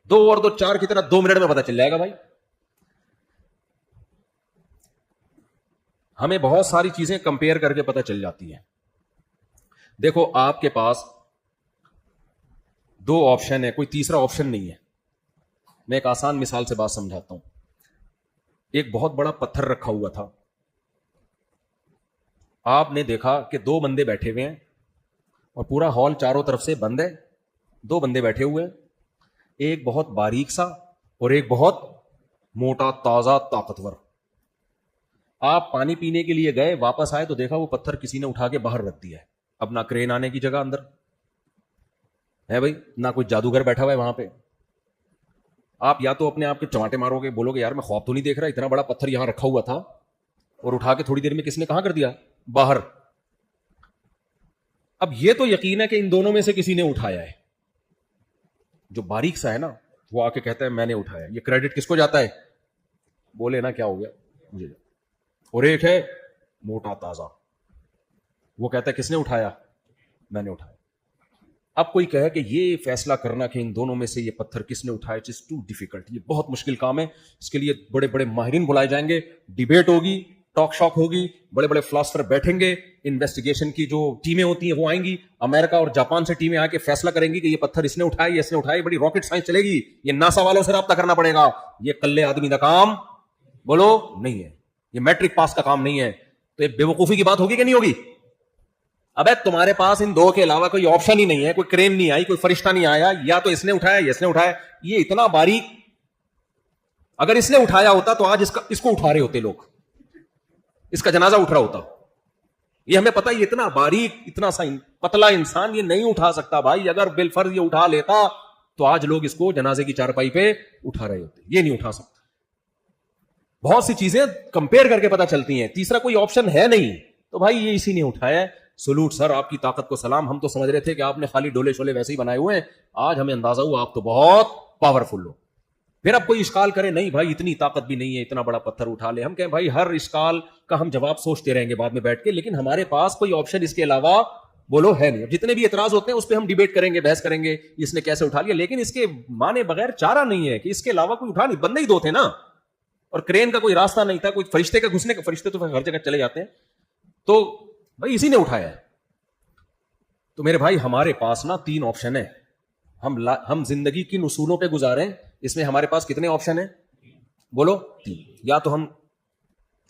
2 اور 2 4 کی طرح 2 منٹ میں پتا چل جائے گا بھائی. ہمیں بہت ساری چیزیں کمپیئر کر کے پتا چل جاتی ہیں. دیکھو آپ کے پاس 2 آپشن ہے, کوئی تیسرا آپشن نہیں ہے. میں ایک آسان مثال سے بات سمجھاتا ہوں. ایک بہت بڑا پتھر رکھا ہوا تھا, آپ نے دیکھا کہ 2 بندے بیٹھے ہوئے ہیں اور پورا ہال چاروں طرف سے بند ہے. 2 بندے بیٹھے ہوئے ہیں, ایک بہت باریک سا اور ایک بہت موٹا تازہ طاقتور. آپ پانی پینے کے لیے گئے, واپس آئے تو دیکھا وہ پتھر کسی نے اٹھا کے باہر رکھ دیا ہے. اب نہ کرین آنے کی جگہ اندر ہے بھائی, نہ کوئی جادوگر بیٹھا ہوا ہے وہاں پہ. آپ یا تو اپنے آپ کے چماٹے مارو گے, بولو گے یار میں خواب تو نہیں دیکھ رہا, اتنا بڑا پتھر یہاں رکھا ہوا تھا اور اٹھا کے تھوڑی دیر میں کس نے کہاں کر دیا؟ باہر. اب یہ تو یقین ہے کہ ان دونوں میں سے کسی نے اٹھایا ہے. جو باریک سا ہے نا وہ آ کے کہتا ہے میں نے اٹھایا. یہ کریڈٹ کس کو جاتا ہے؟ بولے نا کیا ہو گیا مجھے. اور ایک ہے موٹا تازہ, وہ کہتا ہے کس نے اٹھایا؟ میں نے اٹھایا. اب کوئی کہے کہ یہ فیصلہ کرنا کہ ان دونوں میں سے یہ پتھر کس نے اٹھایا اٹ از ٹو ڈیفیکلٹ, یہ بہت مشکل کام ہے. اس کے لیے بڑے بڑے ماہرین بلائے جائیں گے, ڈیبیٹ ہوگی, ٹاک شاک ہوگی, بڑے بڑے فلاسفر بیٹھیں گے, انویسٹیگیشن کی جو ٹیمیں ہوتی ہیں وہ آئیں گی, امریکہ اور جاپان سے ٹیمیں آ کے فیصلہ کریں گی کہ یہ پتھر اس نے اٹھایا, یہ اس نے اٹھایا. بڑی راکٹ سائنس چلے گی, یہ ناسا والوں سے رابطہ کرنا پڑے گا. یہ کلے آدمی کا کام بولو نہیں ہے, یہ میٹرک پاس کا کام نہیں ہے. تو یہ بے وقوفی کی بات ہوگی کہ نہیں ہوگی؟ ابے تمہارے پاس ان 2 کے علاوہ کوئی آپشن ہی نہیں ہے, کوئی کرین نہیں آئی, کوئی فرشتہ نہیں آیا, یا تو اس نے اٹھایا یا اس نے اٹھایا. یہ اتنا باریک, اگر اس نے اٹھایا ہوتا تو آج اس کو اٹھا رہے ہوتے لوگ, اس کا جنازہ اٹھ رہا ہوتا. یہ ہمیں پتا, یہ اتنا باریک, اتنا سا پتلا انسان یہ نہیں اٹھا سکتا بھائی. اگر بالفرض یہ اٹھا لیتا تو آج لوگ اس کو جنازے کی چارپائی پہ اٹھا رہے ہوتے. یہ نہیں اٹھا سکتا. بہت سی چیزیں کمپیئر کر کے پتا چلتی ہیں, تیسرا کوئی آپشن ہے نہیں. تو بھائی یہ اسی نے اٹھایا ہے. سلوٹ سر, آپ کی طاقت کو سلام. ہم تو سمجھ رہے تھے کہ آپ نے خالی ڈولے شولے ویسے ہی بنائے ہوئے ہیں, آج ہمیں اندازہ ہوا آپ تو بہت پاورفل ہو. پھر اب کوئی اشکال کرے, نہیں بھائی اتنی طاقت بھی نہیں ہے, اتنا بڑا پتھر اٹھا لے. ہم کہیں بھائی ہر اشکال کا ہم جواب سوچتے رہیں گے بعد میں بیٹھ کے, لیکن ہمارے پاس کوئی آپشن اس کے علاوہ بولو ہے نہیں. جتنے بھی اعتراض ہوتے ہیں اس پہ ہم ڈیبیٹ کریں گے, بحث کریں گے, اس نے کیسے اٹھا لیا, لیکن اس کے مانے بغیر چارہ نہیں ہے کہ اس کے علاوہ کوئی اٹھا نہیں. بندے ہی 2 تھے نا, اور کرین کا کوئی راستہ نہیں تھا, کوئی فرشتے کا گھسنے کا, فرشتے تو ہر جگہ چلے جاتے ہیں. تو بھائی اسی نے اٹھایا ہے. تو میرے بھائی ہمارے پاس نا 3 آپشن ہے. ہم زندگی کن اصولوں پہ گزاریں, اس میں ہمارے پاس کتنے آپشن ہیں؟ بولو 3. یا تو ہم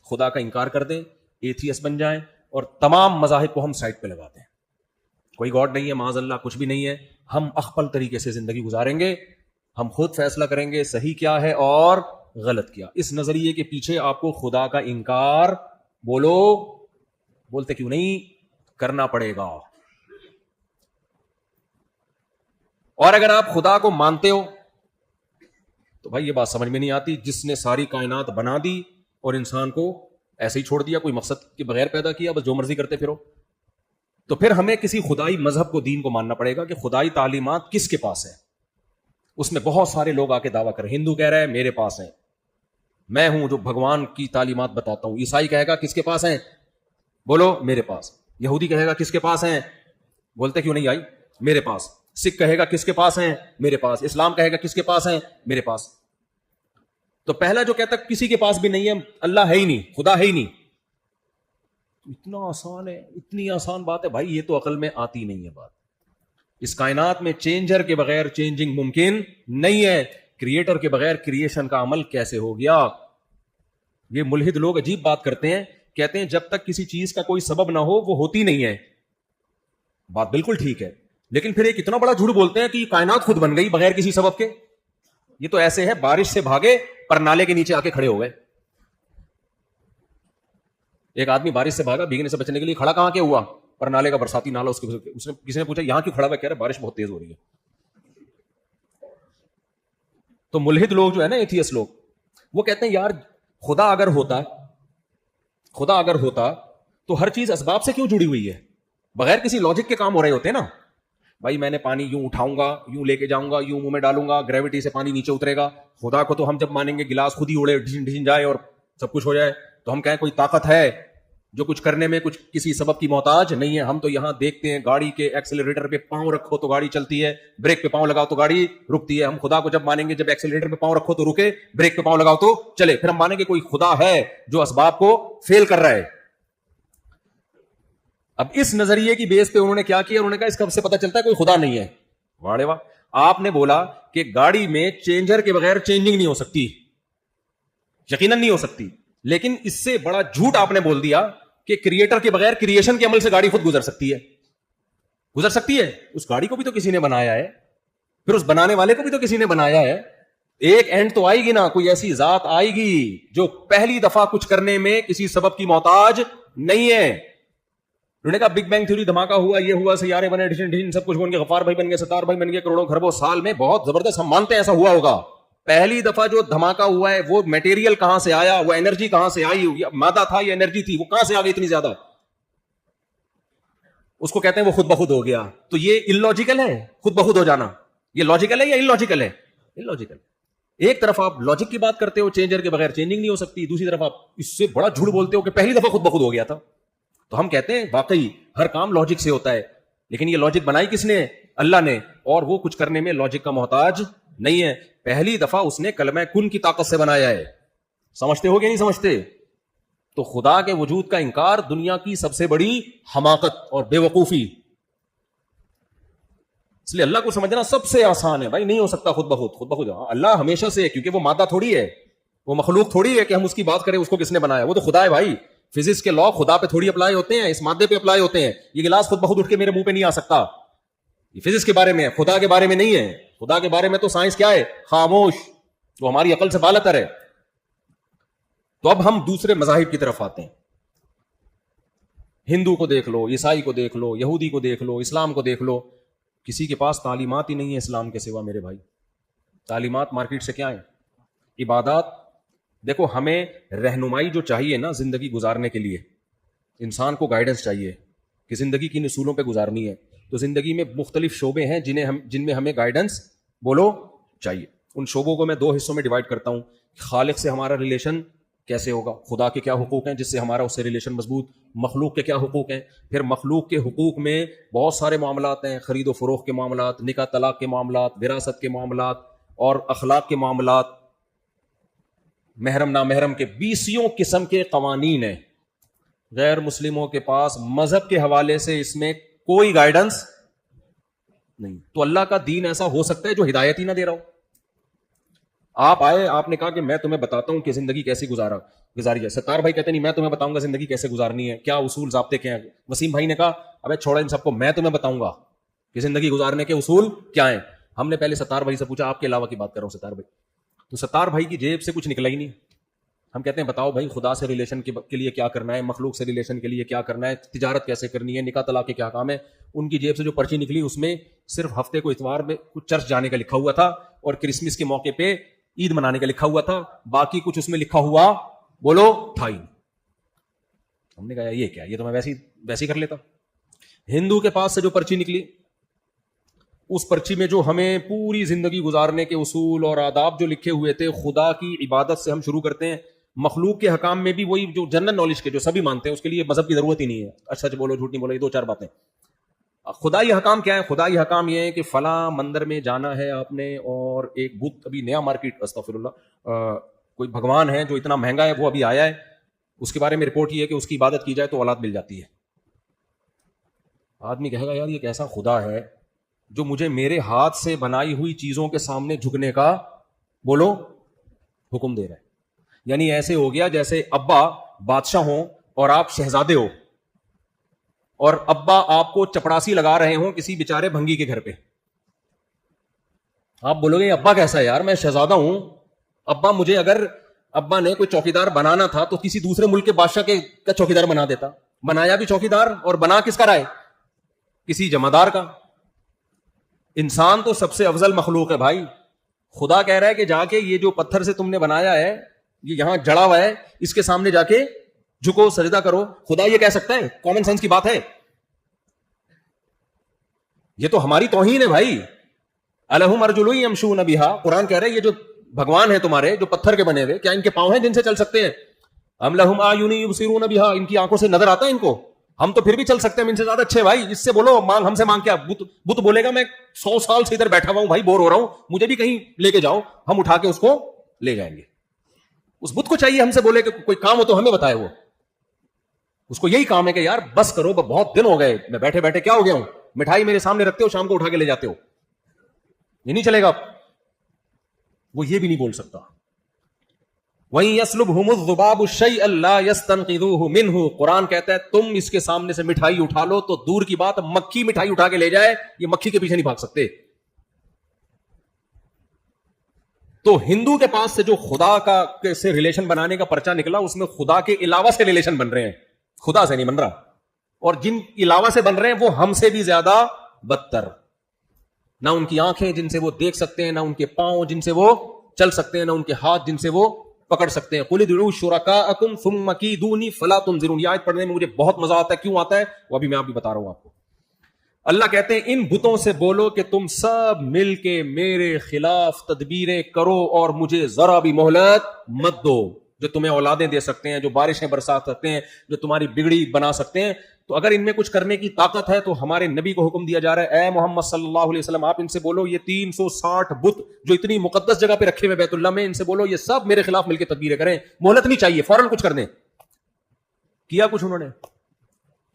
خدا کا انکار کر دیں, ایتھیس بن جائیں, اور تمام مذاہب کو ہم سائڈ پہ لگا دیں, کوئی گاڈ نہیں ہے, معاذ اللہ کچھ بھی نہیں ہے, ہم اخپل طریقے سے زندگی گزاریں گے, ہم خود فیصلہ کریں گے صحیح کیا ہے اور غلط کیا. اس نظریے کے پیچھے آپ کو خدا کا انکار بولتے کیوں نہیں کرنا پڑے گا. اور اگر آپ خدا کو مانتے ہو تو بھائی یہ بات سمجھ میں نہیں آتی, جس نے ساری کائنات بنا دی اور انسان کو ایسے ہی چھوڑ دیا, کوئی مقصد کے بغیر پیدا کیا, بس جو مرضی کرتے پھرو, تو پھر ہمیں کسی خدائی مذہب کو, دین کو ماننا پڑے گا کہ خدائی تعلیمات کس کے پاس ہے. اس میں بہت سارے لوگ آ کے دعویٰ کریں, ہندو کہہ رہا ہے میرے پاس ہے, میں ہوں جو بھگوان کی تعلیمات بتاتا ہوں. عیسائی کہے گا کس کے پاس ہیں؟ بولو میرے پاس. یہودی کہے گا کس کے پاس ہیں؟ بولتے کیوں نہیں آئی؟ میرے پاس. سکھ کہے گا کس کے پاس ہیں؟ میرے پاس. اسلام کہے گا کس کے پاس ہیں؟ میرے پاس. تو پہلا جو کہتا کسی کے پاس بھی نہیں ہے, اللہ ہے ہی نہیں, خدا ہے ہی نہیں, اتنا آسان ہے, اتنی آسان بات ہے بھائی, یہ تو عقل میں آتی نہیں ہے بات. اس کائنات میں چینجر کے بغیر چینجنگ ممکن نہیں ہے, کریٹر کے بغیر کریشن کا عمل کیسے ہو گیا. یہ ملحد لوگ عجیب بات کرتے ہیں, کہتے ہیں جب تک کسی چیز کا کوئی سبب نہ ہو وہ ہوتی نہیں ہے. بات بالکل ٹھیک ہے, لیکن پھر ایک اتنا بڑا جھوٹ بولتے ہیں کہ کائنات خود بن گئی بغیر کسی سبب کے. یہ تو ایسے ہے بارش سے بھاگے پر نالے کے نیچے آ کے کھڑے ہو گئے. ایک آدمی بارش سے بھاگا بھیگنے سے بچنے کے لیے, کھڑا کہاں کے ہوا؟ پر نالے کا برساتی نالا. اس نے کسی نے پوچھا یہاں کیوں کھڑا ہوا؟ کہہ رہا بارش بہت تیز ہو رہی ہے. تو ملحد لوگ جو ہے نا, ایتھیس لوگ, وہ کہتے ہیں یار خدا اگر ہوتا تو ہر چیز اسباب سے کیوں جڑی ہوئی ہے؟ بغیر کسی لاجک کے کام ہو رہے ہوتے ہیں نا. بھائی میں نے پانی یوں اٹھاؤں گا, یوں لے کے جاؤں گا, یوں منہ میں ڈالوں گا, گریوٹی سے پانی نیچے اترے گا. خدا کو تو ہم جب مانیں گے گلاس خود ہی اڑے ڈھن جائے اور سب کچھ ہو جائے, تو ہم کہیں کوئی طاقت ہے جو کچھ کرنے میں کچھ کسی سبب کی محتاج نہیں ہے. ہم تو یہاں دیکھتے ہیں گاڑی کے ایکسیلریٹر پہ پاؤں رکھو تو گاڑی چلتی ہے, بریک پہ پاؤں لگاؤ تو گاڑی رکتی ہے. ہم خدا کو جب مانیں گے جب ایکسیلریٹر پہ پاؤں رکھو تو رکے, بریک پہ پاؤں لگاؤ تو چلے. پھر ہم مانیں گے کوئی خدا ہے جو اسباب کو فیل کر رہا ہے. اب اس نظریے کی بیس پہ انہوں نے کیا کیا, انہوں نے کہا اس کا سے پتہ چلتا ہے کوئی خدا نہیں ہے. واڑے واہ, آپ نے بولا کہ گاڑی میں چینجر کے بغیر چینجنگ نہیں ہو سکتی, یقیناً نہیں ہو سکتی, لیکن اس سے بڑا جھوٹ آپ نے بول دیا کہ کریٹر کے بغیر کریشن کے عمل سے گاڑی خود گزر سکتی ہے. گزر سکتی ہے؟ اس گاڑی کو بھی تو کسی نے بنایا ہے, پھر اس بنانے والے کو بھی تو کسی نے بنایا ہے. ایک اینڈ تو آئے گی نا, کوئی ایسی ذات آئے گی جو پہلی دفعہ کچھ کرنے میں کسی سبب کی محتاج نہیں ہے. انہوں نے کہا بگ بینگ تھیوری دھماکہ ہوا, یہ ہوا, سیارے بنے, ڈھن سب کچھ بن گئے, غفار بھائی بن گئے, ستار بھائی بن گئے, کروڑوں خربوں سال میں, بہت زبردست, ہم مانتے ہیں ایسا ہوا ہوگا. پہلی دفعہ جو دھماکہ ہوا ہے وہ میٹیریل کہاں سے آیا, وہ انرجی کہاں سے آئی, مادہ تھا یا انرجی تھی, وہ کہاں سے آ گئی اتنی زیادہ, اس کو کہتے ہیں وہ خود بخود ہو گیا. تو یہ اللاجیکل ہے خود بخود ہو جانا, یہ لاجیکل ہے یا اللاجیکل ہے؟ اللاجیکل. ایک طرف آپ لاجک کی بات کرتے ہو, چینجر کے بغیر چینجنگ نہیں ہو سکتی, دوسری طرف آپ اس سے بڑا جھوٹ بولتے ہو کہ پہلی دفعہ خود بخود ہو گیا تھا. تو ہم کہتے ہیں واقعی ہر کام لاجک سے ہوتا ہے, لیکن یہ لاجک بنائی کس نے؟ اللہ نے, اور وہ کچھ کرنے میں لاجک کا محتاج نہیں ہے. پہلی دفعہ اس نے کلمہ کن کی طاقت سے بنایا ہے. سمجھتے ہو کہ نہیں سمجھتے؟ تو خدا کے وجود کا انکار دنیا کی سب سے بڑی حماقت اور بے وقوفی. اس لیے اللہ کو سمجھنا سب سے آسان ہے. بھائی نہیں ہو سکتا خود بخود. اللہ ہمیشہ سے ہے, کیونکہ وہ مادہ تھوڑی ہے, وہ مخلوق تھوڑی ہے کہ ہم اس کی بات کریں اس کو کس نے بنایا. وہ تو خدا ہے بھائی. فزکس کے لا خدا پہ تھوڑی اپلائی ہوتے ہیں, اس مادے پہ اپلائی ہوتے ہیں. یہ گلاس خود بخود اٹھ کے میرے منہ پہ نہیں آ سکتا. یہ فزکس کے بارے میں ہے, خدا کے بارے میں نہیں ہے. خدا کے بارے میں تو سائنس کیا ہے؟ خاموش, وہ ہماری عقل سے بالاتر ہے. تو اب ہم دوسرے مذاہب کی طرف آتے ہیں. ہندو کو دیکھ لو, عیسائی کو دیکھ لو, یہودی کو دیکھ لو, اسلام کو دیکھ لو, کسی کے پاس تعلیمات ہی نہیں ہے اسلام کے سوا. میرے بھائی تعلیمات مارکیٹ سے کیا ہے؟ عبادات. دیکھو ہمیں رہنمائی جو چاہیے نا زندگی گزارنے کے لیے, انسان کو گائیڈنس چاہیے کہ زندگی کن اصولوں پہ گزارنی ہے. تو زندگی میں مختلف شعبے ہیں جن میں ہمیں گائیڈنس چاہیے. ان شعبوں کو میں 2 حصوں میں ڈیوائڈ کرتا ہوں. خالق سے ہمارا ریلیشن کیسے ہوگا, خدا کے کیا حقوق ہیں جس سے ہمارا اس سے ریلیشن مضبوط, مخلوق کے کیا حقوق ہیں, پھر مخلوق کے حقوق میں بہت سارے معاملات ہیں, خرید و فروخت کے معاملات, نکاح طلاق کے معاملات, وراثت کے معاملات اور اخلاق کے معاملات, محرم نامحرم کے 20 قسم کے قوانین ہیں. غیر مسلموں کے پاس مذہب کے حوالے سے اس میں کوئی گائیڈنس نہیں. تو اللہ کا دین ایسا ہو سکتا ہے جو ہدایت ہی نہ دے رہا ہو. آپ آئے, آپ نے کہا کہ میں تمہیں بتاتا ہوں کہ زندگی کیسی گزاری ہے. ستار بھائی کہتے نہیں میں تمہیں بتاؤں گا زندگی کیسے گزارنی ہے, کیا اصول ضابطے کیا ہیں. وسیم بھائی نے کہا ابے چھوڑا ان سب کو, میں تمہیں بتاؤں گا کہ زندگی گزارنے کے اصول کیا ہیں. ہم نے پہلے ستار بھائی سے پوچھا آپ کے علاوہ کی بات کر رہا ہوں ستار بھائی, تو ستار بھائی کی جیب سے کچھ نکلا ہی نہیں. ہم کہتے ہیں بتاؤ بھائی خدا سے ریلیشن کے لیے کیا کرنا ہے, مخلوق سے ریلیشن کے لیے کیا کرنا ہے, تجارت کیسے کرنی ہے, نکاح طلاق کے کیا کام ہے. ان کی جیب سے جو پرچی نکلی اس میں صرف ہفتے کو اتوار میں کچھ چرچ جانے کا لکھا ہوا تھا اور کرسمس کے موقع پہ عید منانے کا لکھا ہوا تھا, باقی کچھ اس میں لکھا ہوا بولو تھا ہی. ہم نے کہا یہ کیا, یہ تو میں ویسے ہی کر لیتا. ہندو کے پاس سے جو پرچی نکلی اس پرچی میں جو ہمیں پوری زندگی گزارنے کے اصول اور آداب جو لکھے ہوئے تھے, خدا کی عبادت سے ہم شروع کرتے ہیں, مخلوق کے حکام میں بھی وہی جو جنرل نالج کے جو سبھی مانتے ہیں, اس کے لیے مذہب کی ضرورت ہی نہیں ہے. اچھا بولو جھوٹ نہیں بولو, یہ دو چار باتیں. خدائی حکام کیا ہے؟ خدائی حکام یہ ہے کہ فلاں مندر میں جانا ہے آپ نے, اور ایک بت ابھی نیا مارکیٹ, استغفر اللہ, کوئی بھگوان ہے جو اتنا مہنگا ہے وہ ابھی آیا ہے, اس کے بارے میں رپورٹ یہ ہے کہ اس کی عبادت کی جائے تو اولاد مل جاتی ہے. آدمی کہے گا یار یہ کیسا خدا ہے جو مجھے میرے ہاتھ سے بنائی ہوئی چیزوں کے سامنے جھکنے کا بولو حکم دے رہا ہے. یعنی ایسے ہو گیا جیسے ابا بادشاہ ہوں اور آپ شہزادے ہو, اور ابا آپ کو چپڑاسی لگا رہے ہوں کسی بیچارے بھنگی کے گھر پہ. آپ بولو گے ابا کیسا ہے یار, میں شہزادہ ہوں, ابا مجھے اگر ابا نے کوئی چوکیدار بنانا تھا تو کسی دوسرے ملک کے بادشاہ کا چوکیدار بنا دیتا. بنایا بھی چوکیدار, اور بنا کس کا رہا ہے, کسی جمعدار کا. انسان تو سب سے افضل مخلوق ہے بھائی. خدا کہہ رہا ہے کہ جا کے یہ جو پتھر سے تم نے بنایا ہے, یہ یہاں جڑا ہوا ہے, اس کے سامنے جا کے جھکو, سجدہ کرو. خدا یہ کہہ سکتا ہے؟ کامن سینس کی بات ہے. یہ تو ہماری توہین ہے بھائی. الہم ارجل یمشون بہا, قرآن کہہ رہا ہے یہ جو بھگوان ہیں تمہارے جو پتھر کے بنے ہوئے, کیا ان کے پاؤں ہیں جن سے چل سکتے ہیں؟ ام لہم اعین یبصرون بہا, ان کی آنکھوں سے نظر آتا ہے ان کو؟ ہم تو پھر بھی چل سکتے ہیں, ہم ان سے زیادہ اچھے بھائی. اس سے بولو مانگ, ہم سے مانگ کیا؟ بت بولے گا میں 100 سال سے ادھر بیٹھا ہوا ہوں بھائی, بور ہو رہا ہوں, مجھے بھی کہیں لے کے جاؤ, ہم اٹھا کے اس کو لے جائیں گے. اس بت کو چاہیے ہم سے بولے کہ کوئی کام ہو تو ہمیں بتائے. وہ اس کو یہی کام ہے کہ یار بس کرو, بہت دن ہو گئے, میں بیٹھے بیٹھے کیا ہو گیا ہوں, مٹھائی میرے سامنے رکھتے ہو, شام کو اٹھا کے لے جاتے ہو, یہ نہیں چلے گا. وہ یہ بھی نہیں بول سکتا. وَإِن يَسْلُبْهُمُ الذُّبَابُ الشَّيْءَ لَا يَسْتَنقِذُوهُ مِنْهُ, قرآن کہتا ہے تم اس کے سامنے سے مٹھائی اٹھا لو تو دور کی بات مکھی مٹھائی اٹھا کے لے جائے, یہ مکھی کے پیچھے نہیں بھاگ سکتے. تو ہندو کے پاس سے جو خدا کا سے ریلیشن بنانے کا پرچہ نکلا, اس میں خدا کے علاوہ سے ریلیشن بن رہے ہیں, خدا سے نہیں بن رہا. اور جن علاوہ سے بن رہے ہیں وہ ہم سے بھی زیادہ بدتر. نہ ان کی آنکھیں جن سے وہ دیکھ سکتے ہیں, نہ ان کے پاؤں جن سے وہ چل سکتے ہیں, نہ ان کے ہاتھ جن سے وہ پکڑ سکتے ہیں. قُلِ ادْعُوا شُرَكَاءَكُمْ ثُمَّ كِيدُونِ فَلَا تُنظِرُونَ. یہ آیت پڑھنے میں مجھے بہت مزہ آتا ہے. کیوں آتا ہے وہ ابھی میں آپ بھی بتا رہا ہوں آپ کو. اللہ کہتے ہیں ان بتوں سے بولو کہ تم سب مل کے میرے خلاف تدبیریں کرو اور مجھے ذرا بھی مہلت مت دو. جو تمہیں اولادیں دے سکتے ہیں, جو بارشیں برسا سکتے ہیں, جو تمہاری بگڑی بنا سکتے ہیں, تو اگر ان میں کچھ کرنے کی طاقت ہے تو ہمارے نبی کو حکم دیا جا رہا ہے, اے محمد صلی اللہ علیہ وسلم آپ ان سے بولو یہ 360 بت جو اتنی مقدس جگہ پہ رکھے ہوئے بیت اللہ میں, ان سے بولو یہ سب میرے خلاف مل کے تدبیریں کریں, مہلت نہیں چاہیے, فوراً کچھ کر دیں. کیا کچھ انہوں نے؟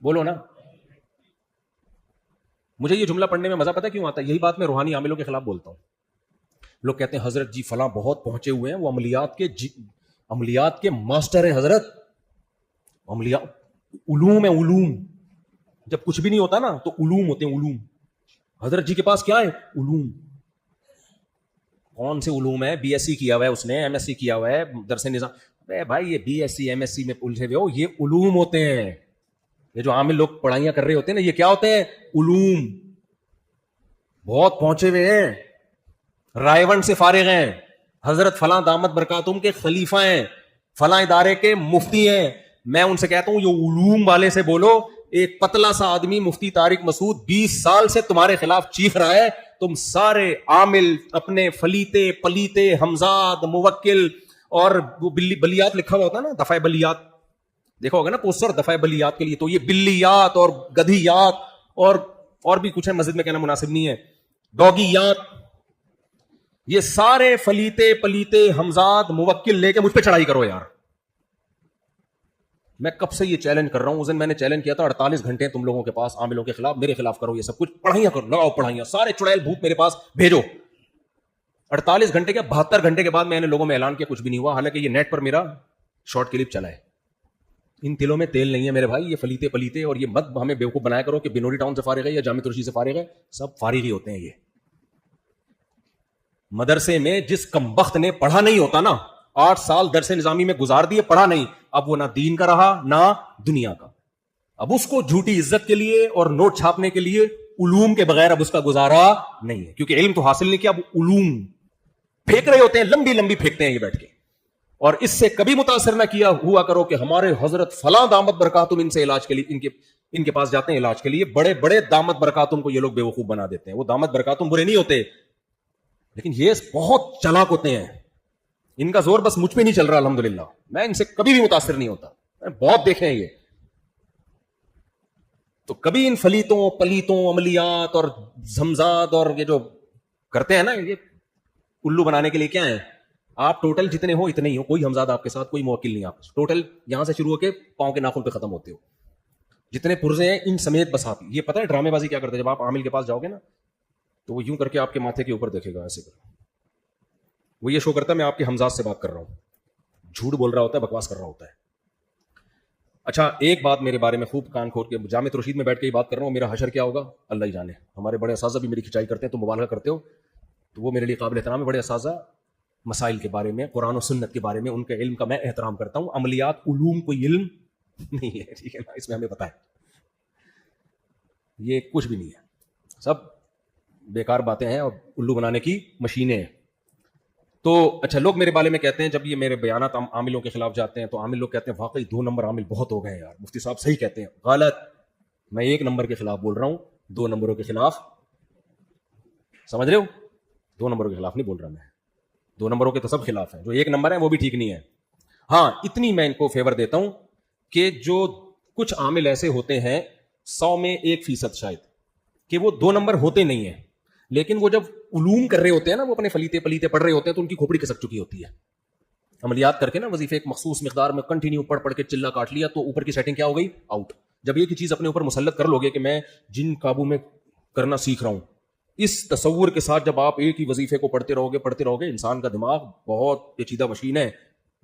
بولو نا. مجھے یہ جملہ پڑھنے میں مزہ پتہ کیوں آتا ہے؟ یہی بات میں روحانی عاملوں کے خلاف بولتا ہوں. لوگ کہتے ہیں حضرت جی فلاں بہت پہنچے ہوئے ہیں, وہ عملیات کے ماسٹر ہیں حضرت, علوم ہے, علوم. جب کچھ بھی نہیں ہوتا نا تو علوم ہوتے ہیں, علوم. حضرت جی کے پاس کیا ہے؟ علوم. کون سے علوم ہے؟ بی ایس سی کیا ہوا ہے اس نے, ایم ایس سی کیا ہوا ہے, درس نظام. ارے بھائی یہ B S C M S C میں الجھے ہوئے ہو, یہ علوم ہوتے ہیں. یہ جو عامل لوگ پڑھائیاں کر رہے ہوتے ہیں نا, یہ کیا ہوتے ہیں؟ علوم. بہت پہنچے ہوئے ہیں, رائے ون سے فارغ ہیں, حضرت فلاں دامت برکاتہم کے خلیفہ ہیں, فلاں ادارے کے مفتی ہیں. میں ان سے کہتا ہوں یہ علوم والے سے بولو. ایک پتلا سا آدمی مفتی طارق مسعود 20 سال سے تمہارے خلاف چیخ رہا ہے, تم سارے عامل اپنے فلیتے پلیتے حمزاد موکل اور بلیات لکھا ہوا ہوتا ہے نا, دفعہ بلیات دیکھا ہوگا نا پوسٹر, دفعہ بلیات کے لیے, تو یہ بلیات اور گدھیات اور بھی کچھ ہے, مسجد میں کہنا مناسب نہیں ہے, ڈوگیات, یہ سارے فلیتے پلیتے حمزاد موکل لے کے مجھ پہ چڑھائی کرو یار. میں کب سے یہ چیلنج کر رہا ہوں. اس دن میں نے چیلنج کیا تھا 48 گھنٹے تم لوگوں کے پاس عاملوں کے خلاف, میرے خلاف کرو یہ سب کچھ, پڑھائیاں کرو, لگاؤ پڑھائیاں, سارے چڑیل بھوت میرے پاس بھیجو. 48 گھنٹے کیا 72 گھنٹے کے بعد میں نے لوگوں میں اعلان کیا, کچھ بھی نہیں ہوا. حالانکہ یہ نیٹ پر میرا شارٹ کلپ چلا ہے. ان تلوں میں تیل نہیں ہے میرے بھائی, یہ فلیتے پلیتے, اور یہ مت ہمیں بیوقوف بنایا کرو کہ بنوری ٹاؤن سے فارغ ہے یا جامع ترشی سے فارغ ہے. سب فارغ ہی ہوتے ہیں. یہ مدرسے میں جس کمبخت نے پڑھا نہیں ہوتا نا, 8 سال درس نظامی میں گزار دیے, پڑھا نہیں, اب وہ نہ دین کا رہا نہ دنیا کا. اب اس کو جھوٹی عزت کے لیے اور نوٹ چھاپنے کے لیے علوم کے بغیر اب اس کا گزارا نہیں ہے, کیونکہ علم تو حاصل نہیں کیا, اب علوم پھینک رہے ہوتے ہیں, لمبی لمبی پھینکتے ہیں یہ بیٹھ کے. اور اس سے کبھی متاثر نہ کیا ہوا کرو کہ ہمارے حضرت فلاں دامت برکاتم ان سے علاج کے لیے ان کے پاس جاتے ہیں علاج کے لیے. بڑے بڑے دامت برکاتم کو یہ لوگ بیوقوف بنا دیتے ہیں. وہ دامت برکاتم برے نہیں ہوتے, لیکن یہ بہت چلاک ہوتے ہیں. ان کا زور بس مجھ پہ نہیں چل رہا الحمدللہ, میں ان سے کبھی بھی متاثر نہیں ہوتا, بہت دیکھے ہیں یہ. تو کبھی ان فلیتوں پلیتوں عملیات اور زمزاد اور یہ جو کرتے ہیں نا, یہ الو بنانے کے لیے کیا ہے, آپ ٹوٹل جتنے ہو اتنے ہی ہو, کوئی ہمزاد آپ کے ساتھ, کوئی موکل نہیں. آپ ٹوٹل یہاں سے شروع ہو کے پاؤں کے ناخن پہ ختم ہوتے ہو, جتنے پرزے ہیں ان سمیت بس آپ. یہ پتہ ہے ڈرامے بازی کیا کرتے ہیں, جب آپ عامل کے پاس جاؤ گے نا تو وہ یوں کر کے آپ کے ماتھے کے اوپر دیکھے گا, ایسے کر, وہ یہ شو کرتا ہے میں آپ کے ہمزاد سے بات کر رہا ہوں. جھوٹ بول رہا ہوتا ہے, بکواس کر رہا ہوتا ہے. اچھا ایک بات میرے بارے میں خوب کان کھول کے, جامع رشید میں بیٹھ کے ہی بات کر رہا ہوں, میرا حشر کیا ہوگا اللہ ہی جانے. ہمارے بڑے اساتذہ بھی میری کھچائی کرتے ہیں, تو مبالغہ کرتے ہو, تو وہ میرے لیے قابل احترام ہے. بڑے اساتذہ مسائل کے بارے میں, قرآن و سنت کے بارے میں, ان کے علم کا میں احترام کرتا ہوں. عملیات علوم کوئی علم نہیں ہے, ٹھیک ہے نا, اس میں ہمیں پتہ ہے یہ کچھ بھی نہیں ہے, سب بیکار باتیں ہیں اور الو بنانے کی مشینیں ہیں. تو اچھا لوگ میرے بارے میں کہتے ہیں, جب یہ میرے بیانات عاملوں کے خلاف جاتے ہیں تو عامل لوگ کہتے ہیں واقعی 2 نمبر عامل بہت ہو گئے ہیں یار, مفتی صاحب صحیح کہتے ہیں. غلط, میں 1 نمبر کے خلاف بول رہا ہوں, 2 نمبروں کے خلاف, سمجھ رہے ہو, 2 نمبروں کے خلاف نہیں بول رہا میں. 2 نمبروں کے تو سب خلاف ہیں, جو 1 نمبر ہے وہ بھی ٹھیک نہیں ہے. ہاں اتنی میں ان کو فیور دیتا ہوں کہ جو کچھ عامل ایسے ہوتے ہیں 100 میں 1% شاید کہ وہ 2 نمبر ہوتے نہیں ہیں, لیکن وہ جب علوم کر رہے ہوتے ہیں نا, وہ اپنے فلیتے پلیتے پڑھ رہے ہوتے ہیں, تو ان کی کھوپڑی کھسک چکی ہوتی ہے. عملیات کر کے نا وظیفے ایک مخصوص مقدار میں کنٹینیو پڑھ کے چلا کاٹ لیا, تو اوپر کی سیٹنگ کیا ہو گئی, آؤٹ. جب یہ کی چیز اپنے اوپر مسلط کر لو گے کہ میں جن قابو میں کرنا سیکھ رہا ہوں, اس تصور کے ساتھ جب آپ ایک ہی وظیفے کو پڑھتے رہو گے, انسان کا دماغ بہت پیچیدہ مشین ہے,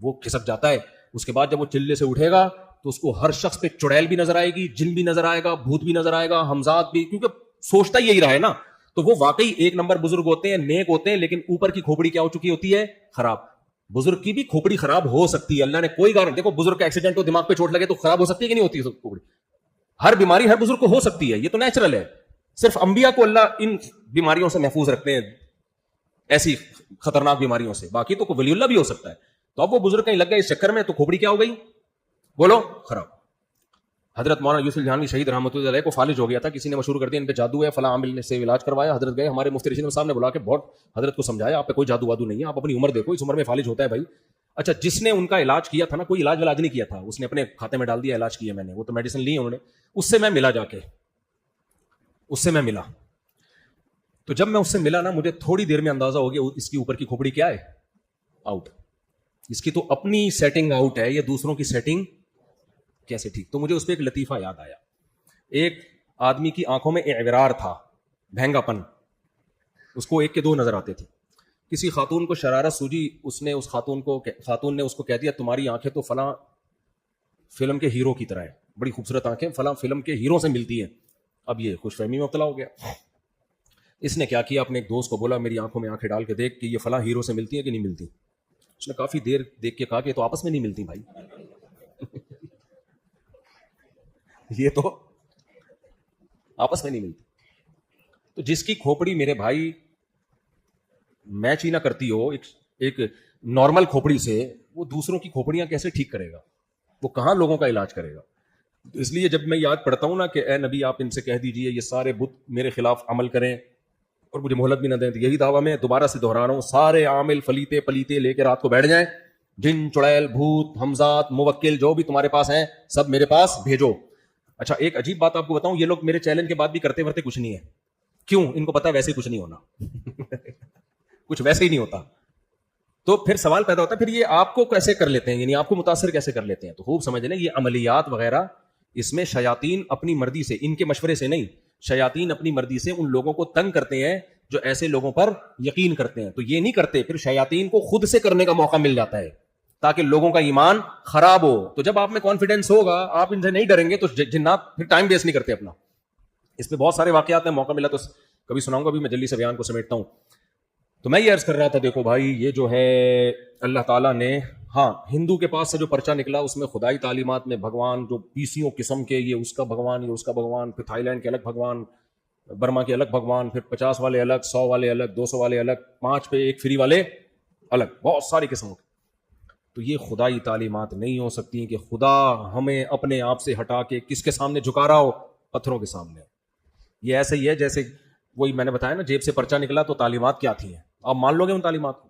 وہ کھسک جاتا ہے. اس کے بعد جب وہ چلے سے اٹھے گا تو اس کو ہر شخص پہ چڑیل بھی نظر آئے گی, جن بھی نظر آئے گا, بھوت بھی نظر آئے گا, ہمزاد بھی, کیونکہ سوچتا یہی رہا ہے نا. تو وہ واقعی 1 نمبر بزرگ ہوتے ہیں, نیک ہوتے ہیں, لیکن اوپر کی کھوپڑی کیا ہو چکی ہوتی ہے, خراب. بزرگ کی بھی کھوپڑی خراب ہو سکتی ہے, اللہ نے کوئی گارنٹی, دیکھو بزرگ کا ایکسیڈنٹ ہو, دماغ پہ چوٹ لگے تو خراب ہو سکتی ہے کہ نہیں ہوتی ہے کھوپڑی. ہر بیماری ہر بزرگ کو ہو سکتی ہے, یہ تو نیچرل ہے. صرف انبیاء کو اللہ ان بیماریوں سے محفوظ رکھتے ہیں, ایسی خطرناک بیماریوں سے, باقی تو کوئی ولی اللہ بھی ہو سکتا ہے. تو اب وہ بزرگ کہیں لگ گئے اس چکر میں, تو کھوپڑی کیا ہو گئی, بولو, خراب. حضرت مولانا یوسف جہانوی شہید رحمۃ اللہ علیہ کو فالج ہو گیا تھا, کسی نے مشہور کر دیا ان پہ جادو ہے, فلاں عامل نے سے علاج کروایا. حضرت گئے, ہمارے مفتی رشید صاحب نے بلا کے بہت حضرت کو سمجھایا, آپ پہ کوئی جادو وادو نہیں ہے, آپ اپنی عمر دیکھو, اس عمر میں فالج ہوتا ہے بھائی. اچھا جس نے ان کا علاج کیا تھا نا, کوئی علاج نہیں کیا تھا, اس نے اپنے کھاتے میں ڈال دیا, علاج کیا میں نے, وہ تو میڈیسن لی انہوں نے. اس سے میں ملا, جا کے اس سے میں ملا, تو جب میں اس سے ملا نا, مجھے تھوڑی دیر میں اندازہ ہو گیا اس کی اوپر کی کھوپڑی کیا ہے, آؤٹ. اس کی تو اپنی سیٹنگ آؤٹ ہے, یہ دوسروں کی سیٹنگ کیسے ٹھیک. تو مجھے اس پہ ایک لطیفہ یاد آیا. ایک آدمی کی آنکھوں میں اعورار تھا, بھینگا پن, اس کو 1 کے 2 نظر آتے تھے. کسی خاتون کو شرارت سوجی, اس نے اس خاتون نے اس کو کہہ دیا تمہاری آنکھیں تو فلاں فلم کے ہیرو کی طرح ہے, بڑی خوبصورت آنکھیں, فلاں فلم کے ہیرو سے ملتی ہیں. اب یہ خوش فہمی میں مبتلا ہو گیا. اس نے کیا کیا, اپنے ایک دوست کو بولا میری آنکھوں میں آنکھیں ڈال کے دیکھ کہ یہ فلاں ہیرو سے ملتی ہیں کہ نہیں ملتی. اس نے کافی دیر دیکھ کے کہا کہ تو آپس میں نہیں ملتی بھائی, یہ تو آپس میں نہیں ملتی. تو جس کی کھوپڑی میرے بھائی میچ ہی نہ کرتی ہو ایک نارمل کھوپڑی سے, وہ دوسروں کی کھوپڑیاں کیسے ٹھیک کرے گا, وہ کہاں لوگوں کا علاج کرے گا. اس لیے جب میں یاد پڑھتا ہوں نا کہ اے نبی آپ ان سے کہہ دیجئے یہ سارے بت میرے خلاف عمل کریں اور مجھے مہلت بھی نہ دیں, تو یہی دعویٰ میں دوبارہ سے دہرا رہا ہوں, سارے عامل فلیتے پلیتے لے کے رات کو بیٹھ جائیں, جن چڑیل بھوت ہمزاد موکل جو بھی تمہارے پاس ہیں سب میرے پاس بھیجو. اچھا ایک عجیب بات آپ کو بتاؤں, یہ لوگ میرے چیلنج کے بعد بھی کرتے ورتے کچھ نہیں ہے. کیوں, ان کو پتا ہے ویسے کچھ نہیں ہونا, کچھ ویسے ہی نہیں ہوتا. تو پھر سوال پیدا ہوتا ہے پھر یہ آپ کو کیسے کر لیتے ہیں, یعنی آپ کو متاثر کیسے کر لیتے ہیں. تو خوب سمجھ لیں یہ عملیات وغیرہ اس میں شیاطین اپنی مرضی سے, ان کے مشورے سے نہیں, شیاطین اپنی مرضی سے ان لوگوں کو تنگ کرتے ہیں جو ایسے لوگوں پر یقین کرتے ہیں. تو یہ نہیں کرتے, پھر شیاطین کو خود سے کرنے کا موقع مل جاتا ہے تاکہ لوگوں کا ایمان خراب ہو. تو جب آپ میں کانفیڈنس ہوگا, آپ ان سے نہیں ڈریں گے, تو جنات پھر ٹائم ویسٹ نہیں کرتے اپنا. اس پہ بہت سارے واقعات ہیں, موقع ملا تو کبھی سناؤں گا, بھی میں جلدی سے بیان کو سمیٹتا ہوں. تو میں یہ عرض کر رہا تھا, دیکھو بھائی یہ جو ہے اللہ تعالیٰ نے, ہاں ہندو کے پاس سے جو پرچہ نکلا اس میں خدائی تعلیمات میں بھگوان جو 20 قسم کے, یہ اس کا بھگوان, یہ اس کا بھگوان, پھر تھائی لینڈ کے الگ بھگوان, برما کے الگ بھگوان, پھر 50 والے الگ, 100 والے الگ, 200 والے الگ, 5 پہ 1 فری والے الگ, بہت ساری قسموں کے. تو یہ خدائی تعلیمات نہیں ہو سکتی کہ خدا ہمیں اپنے آپ سے ہٹا کے کس کے سامنے جھکا رہا ہو, پتھروں کے سامنے. یہ ایسے ہی ہے جیسے وہی میں نے بتایا نا, جیب سے پرچہ نکلا تو تعلیمات کیا تھی ہیں, آپ مان لو گے ان تعلیمات کو.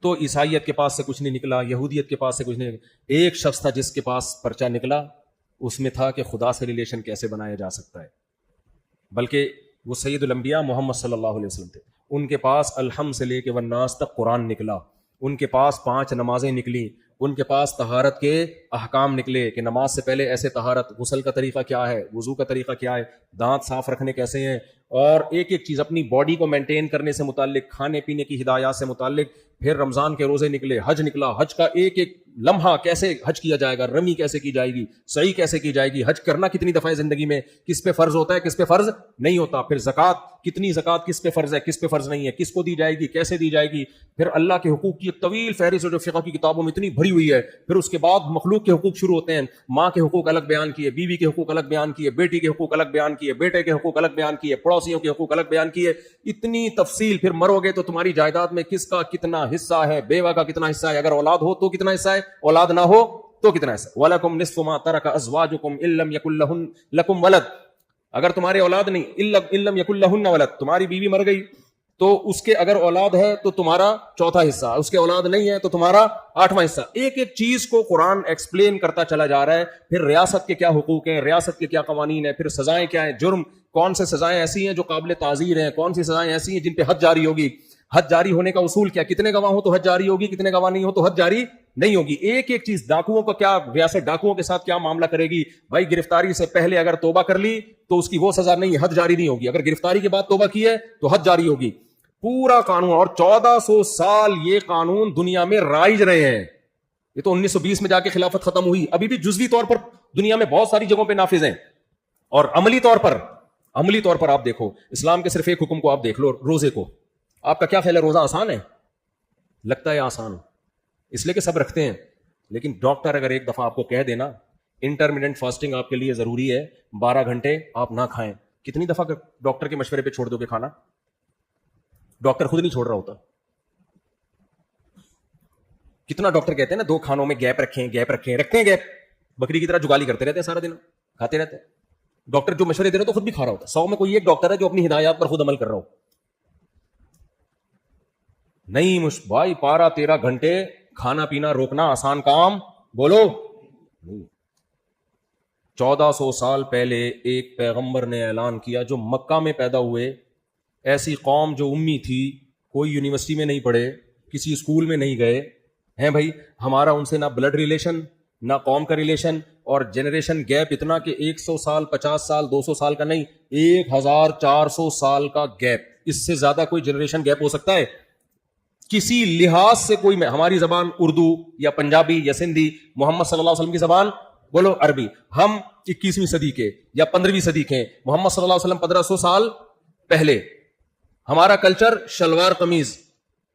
تو عیسائیت کے پاس سے کچھ نہیں نکلا, یہودیت کے پاس سے کچھ نہیں نکلا. ایک شخص تھا جس کے پاس پرچہ نکلا, اس میں تھا کہ خدا سے ریلیشن کیسے بنایا جا سکتا ہے. بلکہ وہ سید الانبیاء محمد صلی اللہ علیہ وسلم تھے, ان کے پاس الحمد سے لے کے والناس تک قرآن نکلا, ان کے پاس 5 نمازیں نکلی, ان کے پاس طہارت کے احکام نکلے کہ نماز سے پہلے ایسے طہارت, غسل کا طریقہ کیا ہے, وضو کا طریقہ کیا ہے, دانت صاف رکھنے کیسے ہیں, اور ایک ایک چیز اپنی باڈی کو مینٹین کرنے سے متعلق, کھانے پینے کی ہدایات سے متعلق. پھر رمضان کے روزے نکلے, حج نکلا, حج کا ایک ایک لمحہ کیسے حج کیا جائے گا, رمی کیسے کی جائے گی, صحیح کیسے کی جائے گی, حج کرنا کتنی دفعہ ہے زندگی میں, کس پہ فرض ہوتا ہے, کس پہ فرض نہیں ہوتا. پھر زکوٰۃ کتنی, زکوٰۃ کس پہ فرض ہے, کس پہ فرض نہیں ہے, کس کو دی جائے گی, کیسے دی جائے گی. پھر اللہ کے حقوق کی ایک طویل فہرست جو فقہ کی کتابوں میں اتنی بھری ہوئی ہے. پھر اس کے بعد مخلوق کے حقوق شروع ہوتے ہیں, ماں کے حقوق الگ بیان کیے, بیوی کے حقوق الگ بیان کیے, بیٹی کے حقوق الگ بیان کیے, بیٹے کے حقوق الگ بیان کیے, پڑوسیوں کے حقوق الگ بیان کیے. اتنی تفصیل. پھر مرو گے تو تمہاری جائیداد میں کس کا کتنا حصہ ہے, بیوہ کا کتنا حصہ ہے, اگر اولاد ہو تو کتنا حصہ ہے, اولاد نہ ہو تو کتنا حصہ. وَلَكُمْ نِصْفُ مَا تَرَكَ أَزْوَاجُكُمْ إِن لَّمْ يَكُن لَّكُمْ وَلَدٌ. اگر تمہارے اولاد نہیں, إِن لَّمْ يَكُن لَّهُنَّ وَلَدٌ, تمہاری بیوی مر گئی تو اس کے اگر اولاد ہے تو تمہارا 4تھا حصہ, اس کے اولاد نہیں ہے تو تمہارا 8واں حصہ. ایک ایک چیز کو قرآن ایکسپلین کرتا چلا جا رہا ہے. پھر ریاست کے کیا حقوق ہیں, ریاست کے کیا قوانین ہیں, پھر سزائیں کیا ہیں, جرم کون سے سزائیں ایسی ہیں جو قابل تعزیر ہیں, کون سی سزائیں ایسی ہیں جن پہ حد جاری ہوگی, حد جاری ہونے کا اصول کیا, کتنے گواہ ہو تو حد جاری ہوگی, کتنے گواہ نہیں ہو تو حد جاری نہیں ہوگی. ایک ایک چیز, ڈاکوؤں کا کیا, ریاست ڈاکوؤں کے ساتھ کیا معاملہ کرے گی بھائی, گرفتاری سے پہلے اگر توبہ کر لی تو اس کی وہ سزا نہیں, حد جاری نہیں ہوگی, اگر گرفتاری کے بعد توبہ کی ہے تو حد جاری ہوگی. پورا قانون, اور 1400 سال یہ قانون دنیا میں رائج رہے ہیں. یہ تو 1920 میں جا کے خلافت ختم ہوئی, ابھی بھی جزوی طور پر دنیا میں بہت ساری جگہوں پہ نافذ ہیں. اور عملی طور پر آپ دیکھو, اسلام کے صرف ایک حکم کو آپ دیکھ لو, روزے کو. آپ کا کیا خیال ہے, روزہ آسان ہے؟ لگتا ہے آسان, اس لیے کہ سب رکھتے ہیں. لیکن ڈاکٹر اگر ایک دفعہ آپ کو کہہ دینا انٹرمیڈنٹ فاسٹنگ آپ کے لیے ضروری ہے, 12 گھنٹے آپ نہ کھائیں, کتنی دفعہ ڈاکٹر کے مشورے پہ چھوڑ دو گے کھانا؟ ڈاکٹر خود نہیں چھوڑ رہا ہوتا. کتنا ڈاکٹر کہتے ہیں نا 2 کھانوں میں گیپ رکھیں, رکھتے ہیں گیپ, بکری کی طرح جگالی کرتے رہتے ہیں, سارا دن کھاتے رہتے ہیں. ڈاکٹر جو مشورے دے رہے تو خود بھی کھا رہا ہوتا. 100 میں کوئی ایک ڈاکٹر ہے جو اپنی ہدایات پر خود عمل کر رہا ہو. نہیں بھائی, 12-13 گھنٹے کھانا پینا روکنا آسان کام بولو نہیں. 1400 سال پہلے ایک پیغمبر نے اعلان کیا, جو مکہ میں پیدا ہوئے, ایسی قوم جو امی تھی, کوئی یونیورسٹی میں نہیں پڑھے, کسی اسکول میں نہیں گئے ہیں بھائی, ہمارا ان سے نہ بلڈ ریلیشن نہ قوم کا ریلیشن, اور جنریشن گیپ اتنا کہ 100 سال 50 سال 200 سال کا نہیں, 1400 سال کا گیپ. اس سے زیادہ کوئی جنریشن گیپ ہو سکتا ہے کسی لحاظ سے؟ کوئی میں, ہماری زبان اردو یا پنجابی یا سندھی, محمد صلی اللہ علیہ وسلم کی زبان بولو عربی. ہم 21ویں صدی کے یا 15ویں صدی کے, محمد صلی اللہ علیہ وسلم 1500 سال پہلے. ہمارا کلچر شلوار قمیض,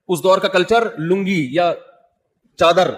اس دور کا کلچر لنگی یا چادر.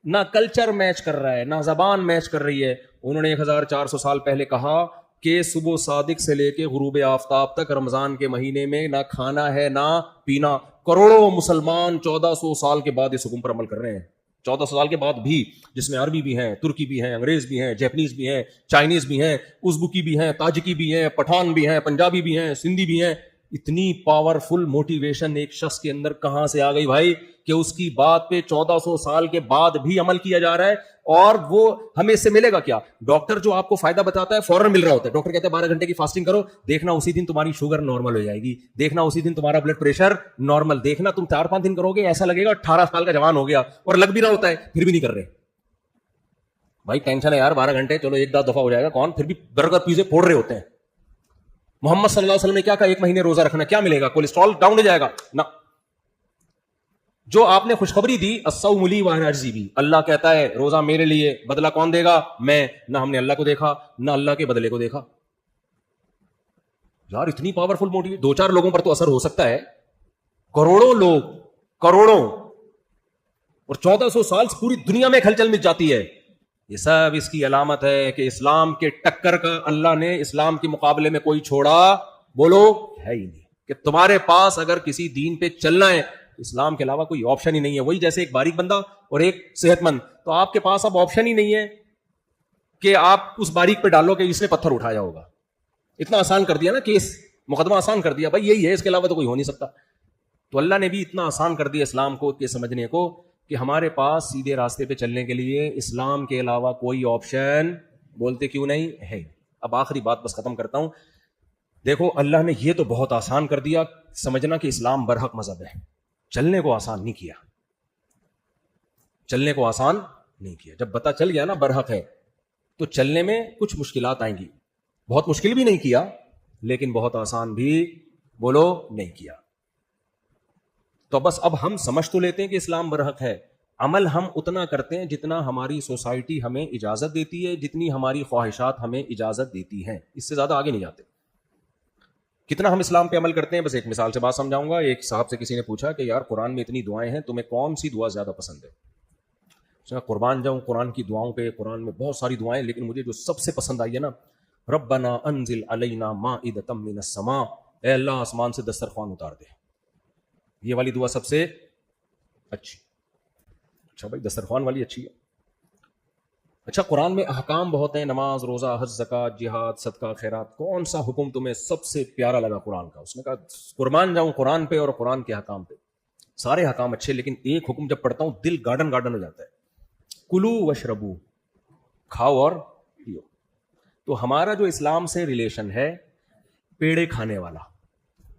نہ کلچر میچ کر رہا ہے نہ زبان میچ کر رہی ہے. انہوں نے 1400 سال پہلے کہا کہ صبح صادق سے لے کے غروب آفتاب تک رمضان کے مہینے میں نہ کھانا ہے نہ پینا. کروڑوں مسلمان 1400 سال کے بعد اس حکم پر عمل کر رہے ہیں. 1400 سال کے بعد بھی, جس میں عربی بھی ہیں, ترکی بھی ہیں, انگریز بھی ہیں, جیپنیز بھی ہیں, چائنیز بھی ہیں, ازبکی بھی ہیں, تاجکی بھی ہیں, پٹھان بھی ہیں, پنجابی بھی ہیں, سندھی بھی ہیں. اتنی پاورفل موٹیویشن ایک شخص کے اندر کہاں سے آ گئی بھائی کہ اس کی بات پہ 1400 سال کے بعد بھی عمل کیا جا رہا ہے. اور وہ ہمیں اس سے ملے گا کیا؟ ڈاکٹر جو آپ کو فائدہ بتاتا ہے فوراً مل رہا ہوتا ہے. ڈاکٹر کہتے ہیں 12 گھنٹے کی فاسٹنگ کرو, دیکھنا اسی دن تمہاری شوگر نارمل ہو جائے گی, دیکھنا اسی دن تمہارا بلڈ پریشر نارمل, دیکھنا تم 4-5 دن کرو گے ایسا لگے گا 18 سال کا جوان ہو گیا, اور لگ بھی رہا ہوتا ہے پھر بھی نہیں کر رہے. بھائی ٹینشن ہے یار, 12 گھنٹے چلو ایک دفعہ ہو جائے گا, کون پھر بھی برگر پیزے پھوڑ رہے ہوتے ہیں. محمد صلی اللہ علیہ وسلم نے کیا کہا, 1 مہینے روزہ رکھنا, کیا ملے گا؟ کولیسٹرول ڈاؤن ہو جائے گا نا. جو آپ نے خوشخبری دی, الصوم لی وانا اجزی بہ, اللہ کہتا ہے روزہ میرے لیے, بدلہ کون دے گا؟ میں. نہ ہم نے اللہ کو دیکھا نہ اللہ کے بدلے کو دیکھا. یار اتنی پاورفل موٹیو, 2-4 لوگوں پر تو اثر ہو سکتا ہے, کروڑوں لوگ, کروڑوں, اور 1400 سال سے پوری دنیا میں ہلچل مچ جاتی ہے. یہ سب اس کی علامت ہے کہ اسلام کے ٹکر کا اللہ نے اسلام کے مقابلے میں کوئی چھوڑا بولو ہے ہی نہیں. کہ تمہارے پاس اگر کسی دین پہ چلنا ہے, اسلام کے علاوہ کوئی آپشن ہی نہیں ہے. وہی جیسے ایک باریک بندہ اور ایک صحت مند, تو آپ کے پاس اب آپشن ہی نہیں ہے کہ آپ اس باریک پہ ڈالو کہ اس نے پتھر اٹھایا ہوگا. اتنا آسان کر دیا نا کیس, مقدمہ آسان کر دیا, بھائی یہی ہے, اس کے علاوہ تو کوئی ہو نہیں سکتا. تو اللہ نے بھی اتنا آسان کر دیا اسلام کو کہ سمجھنے کو کہ ہمارے پاس سیدھے راستے پہ چلنے کے لیے اسلام کے علاوہ کوئی آپشن بولتے کیوں نہیں ہے. اب آخری بات بس ختم کرتا ہوں. دیکھو اللہ نے یہ تو بہت آسان کر دیا, سمجھنا کہ اسلام برحق مذہب ہے, چلنے کو آسان نہیں کیا, چلنے کو آسان نہیں کیا. جب پتہ چل گیا نا برحق ہے تو چلنے میں کچھ مشکلات آئیں گی. بہت مشکل بھی نہیں کیا لیکن بہت آسان بھی بولو نہیں کیا. تو بس اب ہم سمجھ تو لیتے ہیں کہ اسلام برحق ہے, عمل ہم اتنا کرتے ہیں جتنا ہماری سوسائٹی ہمیں اجازت دیتی ہے, جتنی ہماری خواہشات ہمیں اجازت دیتی ہیں, اس سے زیادہ آگے نہیں جاتے. کتنا ہم اسلام پہ عمل کرتے ہیں, بس ایک مثال سے بات سمجھاؤں گا. ایک صاحب سے کسی نے پوچھا کہ یار قرآن میں اتنی دعائیں ہیں, تمہیں کون سی دعا زیادہ پسند ہے؟ اس نے کہا قربان جاؤں قرآن کی دعاؤں پہ, قرآن میں بہت ساری دعائیں, لیکن مجھے جو سب سے پسند آئی ہے نا, ربنا انزل علینا مائدۃ من السماء, اے اللہ آسمان سے دسترخوان اتار دے. یہ والی دعا سب سے اچھی. اچھا بھائی دسترخوان والی اچھی ہے. اچھا قرآن میں احکام بہت ہیں, نماز, روزہ, حج, زکوٰۃ, جہاد, صدقہ, خیرات, کون سا حکم تمہیں سب سے پیارا لگا قرآن کا؟ اس نے کہا قربان جاؤں قرآن پہ اور قرآن کے احکام پہ. سارے احکام اچھے, لیکن ایک حکم جب پڑھتا ہوں دل گارڈن گارڈن ہو جاتا ہے, کلو وشربو, کھاؤ اور پیو. تو ہمارا جو اسلام سے ریلیشن ہے پیڑے کھانے والا,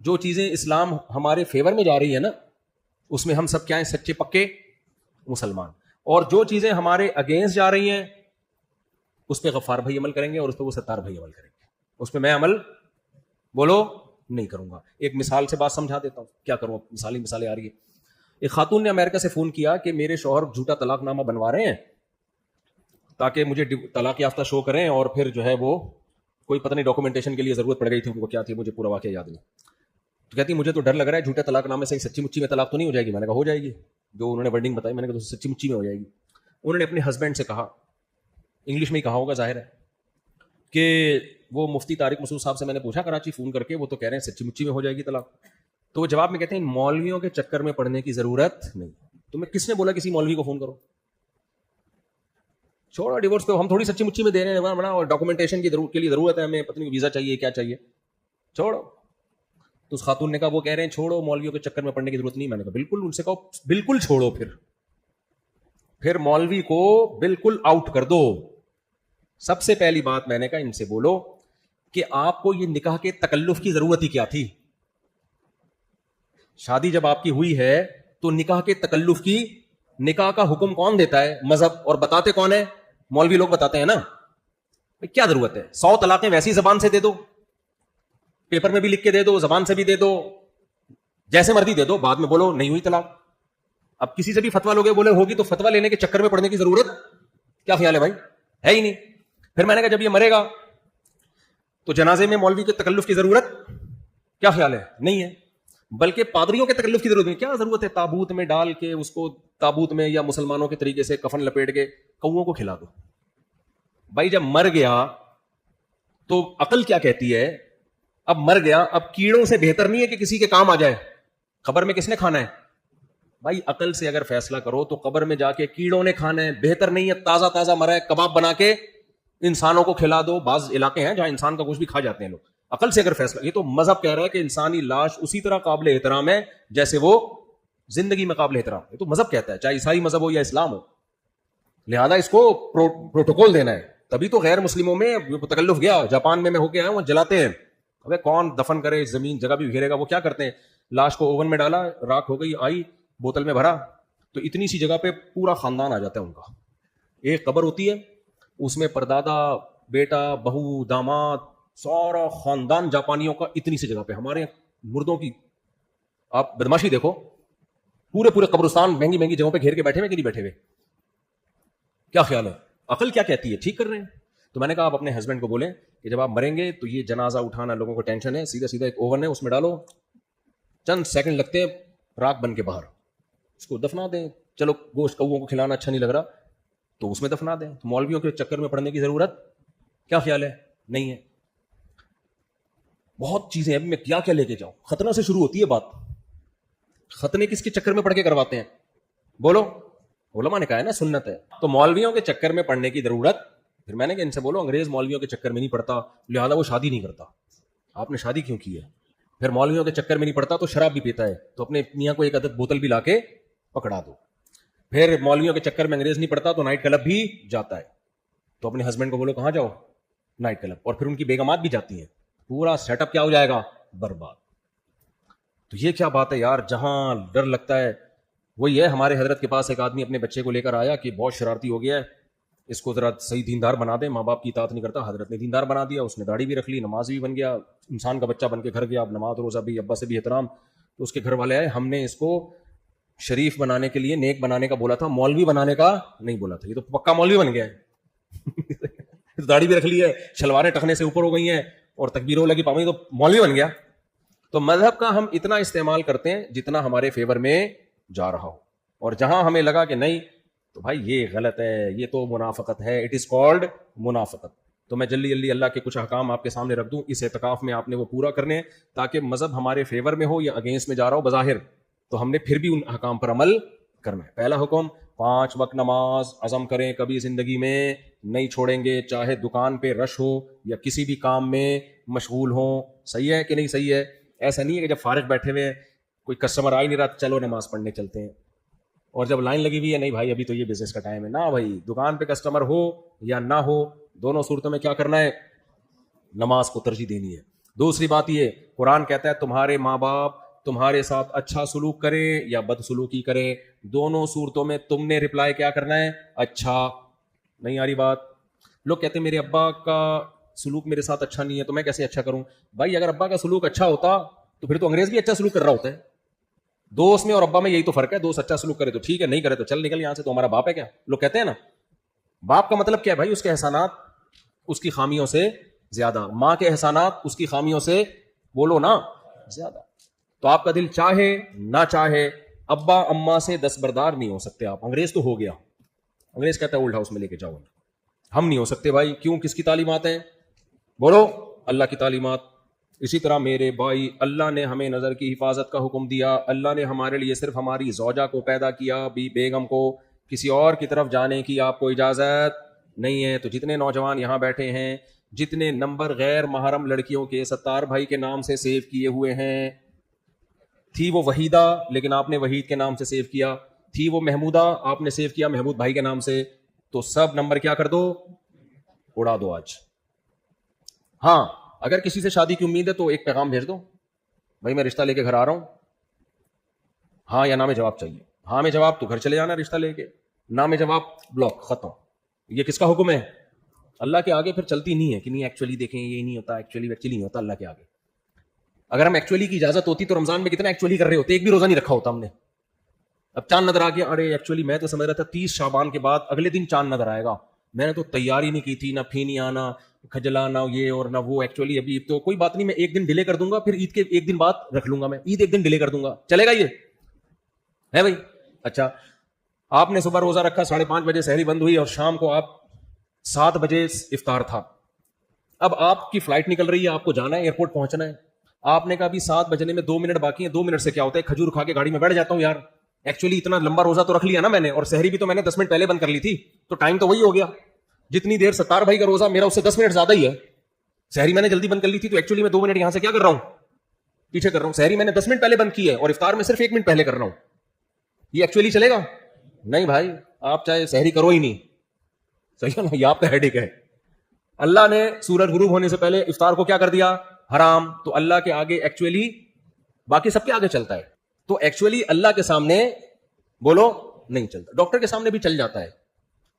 جو چیزیں اسلام ہمارے فیور میں جا رہی ہیں نا, اس میں ہم سب کیا ہیں, سچے پکے مسلمان. اور جو چیزیں ہمارے اگینسٹ جا رہی ہیں اس پہ غفار بھائی عمل کریں گے اور اس پہ وہ ستار بھائی عمل کریں گے, اس پہ میں عمل بولو نہیں کروں گا. ایک مثال سے بات سمجھا دیتا ہوں, کیا کروں, مثالیں آ رہی ہے. ایک خاتون نے امریکہ سے فون کیا کہ میرے شوہر جھوٹا طلاق نامہ بنوا رہے ہیں تاکہ مجھے طلاق یافتہ شو کریں, اور پھر جو ہے وہ کوئی پتہ نہیں ڈاکومنٹیشن کے لیے ضرورت پڑ گئی تھی, وہ کیا تھی مجھے پورا واقعہ یاد نہیں. تو کہتی مجھے تو ڈر لگ رہا ہے جھوٹے طلاق نامے سے سچی مچی میں طلاق تو نہیں ہو جائے گی؟ میں نے کہا ہو جائے گی, جو انہوں نے ورڈنگ بتائی میں نے کہا سچی مچی میں ہو جائے گی. انہوں نے اپنے ہسبینڈ سے کہا, انگلش میں ہی کہا ہوگا ظاہر ہے, کہ وہ مفتی طارق مسعود صاحب سے میں نے پوچھا کراچی فون کر کے, وہ تو کہہ رہے ہیں سچی مچی میں ہو جائے گی طلاق. تو وہ جواب میں کہتے ہیں مولویوں کے چکر میں پڑنے کی ضرورت نہیں. تمہیں کس نے بولا کسی مولوی کو فون کرو؟ چھوڑو ڈیورس پہ, ہم تھوڑی سچی مچی میں دے رہے ہیں, اور ڈاکومنٹیشن کے لیے ضرورت ہے ہمیں, پتہ نہیں ویزا چاہیے کیا چاہیے, چھوڑو. تو اس خاتون نے کہا وہ کہہ رہے ہیں چھوڑو مولویوں کے چکر میں پڑنے کی ضرورت نہیں. میں نے کہا بالکل, ان سے کہو بالکل چھوڑو, پھر مولوی کو بالکل آؤٹ کر دو. سب سے پہلی بات میں نے کہا ان سے بولو کہ آپ کو یہ نکاح کے تکلف کی ضرورت ہی کیا تھی؟ شادی جب آپ کی ہوئی ہے تو نکاح کے تکلف کی, نکاح کا حکم کون دیتا ہے؟ مذہب. اور بتاتے کون ہے؟ مولوی لوگ بتاتے ہیں نا. کیا ضرورت ہے؟ 100 طلاقیں ویسی زبان سے دے دو, پیپر میں بھی لکھ کے دے دو, زبان سے بھی دے دو, جیسے مرضی دے دو, بعد میں بولو نہیں ہوئی طلاق. اب کسی سے بھی فتوا لوگے بولے ہوگی, تو فتوا لینے کے چکر میں پڑنے کی ضرورت کیا خیال ہے بھائی؟ ہے ہی نہیں. پھر میں نے کہا جب یہ مرے گا تو جنازے میں مولوی کے تکلف کی ضرورت کیا خیال ہے؟ نہیں ہے. بلکہ پادریوں کے تکلف کی ضرورت نہیں. کیا ضرورت ہے تابوت میں ڈال کے اس کو, تابوت میں یا مسلمانوں کے طریقے سے کفن لپیٹ کے کوؤں کو کھلا دو. بھائی جب مر گیا تو عقل کیا کہتی ہے؟ اب مر گیا, اب کیڑوں سے بہتر نہیں ہے کہ کسی کے کام آ جائے. قبر میں کس نے کھانا ہے بھائی؟ عقل سے اگر فیصلہ کرو تو قبر میں جا کے کیڑوں نے کھانا ہے, بہتر نہیں ہے تازہ تازہ مرا ہے کباب بنا کے انسانوں کو کھلا دو. بعض علاقے ہیں جہاں انسان کا گوشت بھی کھا جاتے ہیں لوگ. عقل سے اگر فیصلہ, یہ تو مذہب کہہ رہا ہے کہ انسانی لاش اسی طرح قابل احترام ہے جیسے وہ زندگی میں قابل احترام. یہ تو مذہب کہتا ہے, چاہے عیسائی مذہب ہو یا اسلام ہو. لہذا اس کو پروٹوکول دینا ہے. تبھی تو غیر مسلموں میں تکلف گیا. جاپان میں ہو کے آیا ہوں, جلاتے ہیں. ابے کون دفن کرے, زمین جگہ بھی گھیرے گا. وہ کیا کرتے ہیں, لاش کو اوون میں ڈالا, راکھ ہو گئی, آئی بوتل میں بھرا, تو اتنی سی جگہ پہ پورا خاندان آ جاتا ہے ان کا. ایک قبر ہوتی ہے, اس میں پردادا, بیٹا, بہو, داماد, سارا خاندان جاپانیوں کا اتنی سی جگہ پہ. ہمارے مردوں کی آپ بدماشی دیکھو, پورے پورے قبرستان مہنگی مہنگی جگہوں پہ گھیر کے بیٹھے ہوئے کہ نہیں بیٹھے ہوئے. کیا خیال ہے, عقل کیا کہتی ہے, ٹھیک کر رہے ہیں. تو میں نے کہا آپ اپنے ہسبینڈ کو بولیں کہ جب آپ مریں گے تو یہ جنازہ اٹھانا لوگوں کو ٹینشن ہے, سیدھا سیدھا ایک اوون ہے اس میں ڈالو, چند سیکنڈ لگتے ہیں, راکھ بن کے باہر, اس کو دفنا دیں. چلو گوشت کووں کو کھلانا اچھا نہیں لگ رہا تو اس میں دفنا دیں. تو مولویوں کے چکر میں پڑنے کی ضرورت, کیا خیال ہے, نہیں ہے. بہت چیزیں ابھی میں کیا کیا لے کے جاؤں. ختنہ سے شروع ہوتی ہے بات. ختنے کس کے چکر میں پڑھ کے کرواتے ہیں, بولو. علماء نے کہا ہے نا سنت ہے. تو مولویوں کے چکر میں پڑنے کی ضرورت, پھر میں نے کہ ان سے بولو انگریز مولویوں کے چکر میں نہیں پڑتا, لہذا وہ شادی نہیں کرتا. آپ نے شادی کیوں کی ہے؟ پھر مولویوں کے چکر میں نہیں پڑتا تو شراب بھی پیتا ہے, تو اپنے میاں کو ایک عدد بوتل بھی لا کے پکڑا دو. پھر مولویوں کے چکر میں انگریز نہیں پڑتا تو نائٹ کلب بھی جاتا ہے, تو اپنے ہسبینڈ کو بولو کہاں جاؤ, نائٹ کلب. اور پھر ان کی بیگمات بھی جاتی ہیں, پورا سیٹ اپ کیا ہو جائے گا, برباد. تو یہ کیا بات ہے یار, جہاں ڈر لگتا ہے. وہی ہے, ہمارے حضرت کے پاس ایک آدمی اپنے بچے کو لے کر آیا کہ بہت شرارتی ہو گیا ہے, اس کو ذرا صحیح دیندار بنا دیں, ماں باپ کی اطاعت نہیں کرتا. حضرت نے دیندار بنا دیا, اس نے داڑھی بھی رکھ لی, نماز بھی بن گیا, انسان کا بچہ بن کے گھر گیا. اب نماز روزہ بھی, ابا سے بھی احترام. تو اس کے گھر والے آئے, ہم نے اس کو شریف بنانے کے لیے, نیک بنانے کا بولا تھا, مولوی بنانے کا نہیں بولا تھا. یہ تو پکا مولوی بن گیا ہے داڑھی بھی رکھ لی ہے, شلواریں ٹخنے سے اوپر ہو گئی ہیں اور تکبیروں لگی پاؤں, تو مولوی بن گیا. تو مذہب کا ہم اتنا استعمال کرتے ہیں جتنا ہمارے فیور میں جا رہا ہو, اور جہاں ہمیں لگا کہ نہیں تو بھائی یہ غلط ہے, یہ تو منافقت ہے, اٹ از کالڈ منافقت. تو میں جلدی اللہ کے کچھ احکام آپ کے سامنے رکھ دوں. اس اعتکاف میں آپ نے وہ پورا کرنے ہیں تاکہ مذہب ہمارے فیور میں ہو یا اگینسٹ میں جا رہا ہو بظاہر, تو ہم نے پھر بھی ان احکام پر عمل کرنا ہے. پہلا حکم, 5 وقت نماز عزم کریں, کبھی زندگی میں نہیں چھوڑیں گے, چاہے دکان پہ رش ہو یا کسی بھی کام میں مشغول ہوں. صحیح ہے کہ نہیں صحیح ہے؟ ایسا نہیں ہے کہ جب فارغ بیٹھے ہوئے ہیں, کوئی کسٹمر آ ہی نہیں رہا, چلو نماز پڑھنے چلتے ہیں, اور جب لائن لگی ہوئی ہے, نہیں بھائی ابھی تو یہ بزنس کا ٹائم ہے. نہ بھائی, دکان پہ کسٹمر ہو یا نہ ہو, دونوں صورتوں میں کیا کرنا ہے, نماز کو ترجیح دینی ہے. دوسری بات یہ, قرآن کہتا ہے تمہارے ماں باپ تمہارے ساتھ اچھا سلوک کریں یا بد سلوکی کریں, دونوں صورتوں میں تم نے رپلائی کیا کرنا ہے, اچھا. نہیں آ رہی بات؟ لوگ کہتے ہیں میرے ابا کا سلوک میرے ساتھ اچھا نہیں ہے تو میں کیسے اچھا کروں. بھائی اگر ابا کا سلوک اچھا ہوتا تو پھر تو انگریز بھی اچھا سلوک کر رہا ہوتا ہے. دوست میں اور ابا میں یہی تو فرق ہے, دوست اچھا سلوک کرے تو ٹھیک ہے, نہیں کرے تو چل نکل یہاں سے, تو ہمارا باپ ہے کیا. لوگ کہتے ہیں نا, باپ کا مطلب کیا ہے بھائی, اس کے احسانات اس کی خامیوں سے زیادہ, ماں کے احسانات اس کی خامیوں سے بولو نا زیادہ. تو آپ کا دل چاہے نہ چاہے ابا اماں سے دستبردار نہیں ہو سکتے آپ. انگریز تو ہو گیا, انگریز کہتا ہے اولڈ ہاؤس میں لے کے جاؤ, ہم نہیں ہو سکتے بھائی. کیوں؟ کس کی تعلیمات ہیں, بولو, اللہ کی تعلیمات. اسی طرح میرے بھائی, اللہ نے ہمیں نظر کی حفاظت کا حکم دیا. اللہ نے ہمارے لیے صرف ہماری زوجہ کو پیدا کیا, بیگم کو, کسی اور کی طرف جانے کی آپ کو اجازت نہیں ہے. تو جتنے نوجوان یہاں بیٹھے ہیں, جتنے نمبر غیر محرم لڑکیوں کے ستار بھائی کے نام سے سیو کیے ہوئے ہیں, تھی وہ وحیدہ لیکن آپ نے وحید کے نام سے سیو کیا, تھی وہ محمودہ آپ نے سیو کیا محمود بھائی کے نام سے, تو سب نمبر کیا کر دو, اڑا دو آج. ہاں, اگر کسی سے شادی کی امید ہے تو ایک پیغام بھیج دو, بھائی میں رشتہ لے کے گھر آ رہا ہوں, ہاں یا نہ میں جواب چاہیے. ہاں میں جواب تو گھر چلے جانا رشتہ لے کے, نہ میں جواب بلاک, ختم. یہ کس کا حکم ہے؟ اللہ کے آگے پھر چلتی نہیں ہے کہ نہیں ایکچولی دیکھیں یہ نہیں ہوتا, ایکچولی نہیں ہوتا اللہ کے آگے. اگر ہم ایکچولی کی اجازت ہوتی تو رمضان میں کتنا ایکچولی کر رہے ہوتے, ایک بھی روزہ نہیں رکھا ہوتا ہم نے. اب چاند نظر آ گیا, ارے ایکچولی میں تو سمجھ رہا تھا 30 شعبان کے بعد اگلے دن چاند نظر آئے گا, میں نے تو تیاری نہیں کی تھی, نہ پھینی آنا کھجلا, نہ یہ اور نہ وہ, ایکچولی ابھی تو کوئی بات نہیں, میں ایک دن ڈیلے کر دوں گا, پھر عید کے ایک دن بعد رکھ لوں گا, میں عید ایک دن ڈیلے کر دوں گا, چلے گا یہ ہے بھائی. اچھا, آپ نے صبح روزہ رکھا, 5:30 بجے سحری بند ہوئی اور شام کو آپ 7 بجے افطار تھا. اب آپ کی فلائٹ نکل رہی ہے, آپ کو جانا ہے, ایئرپورٹ پہنچنا ہے. آپ نے کہا ابھی 7 بجنے میں 2 منٹ باقی ہیں, 2 منٹ سے کیا ہوتا ہے, کھجور کھا کے گاڑی میں بیٹھ جاتا ہوں یار. ایکچولی اتنا لمبا روزہ تو رکھ لیا نا میں نے, اور سحری بھی تو میں نے 10 منٹ پہلے بند کر لی تھی, تو ٹائم تو وہی ہو گیا. جتنی دیر ستار بھائی کا روزہ میرا اس سے 10 منٹ زیادہ ہی ہے. سحری میں نے جلدی بند کر لی تھی, تو ایکچولی میں 2 منٹ یہاں سے کیا کر رہا ہوں, پیچھے کر رہا ہوں. سحری میں نے 10 منٹ پہلے بند کی ہے اور افطار میں صرف 1 منٹ پہلے کر رہا ہوں. یہ ایکچولی چلے گا؟ نہیں بھائی, آپ چاہے سحری کرو ہی نہیں, صحیح ہے نا, یہ آپ کا ہیڈک ہے. اللہ نے سورج غروب ہونے سے پہلے افطار کو کیا کر دیا, حرام. تو اللہ کے آگے ایکچولی باقی سب کے آگے چلتا ہے, تو ایکچولی اللہ کے سامنے بولو نہیں چلتا. ڈاکٹر کے سامنے بھی چل جاتا ہے,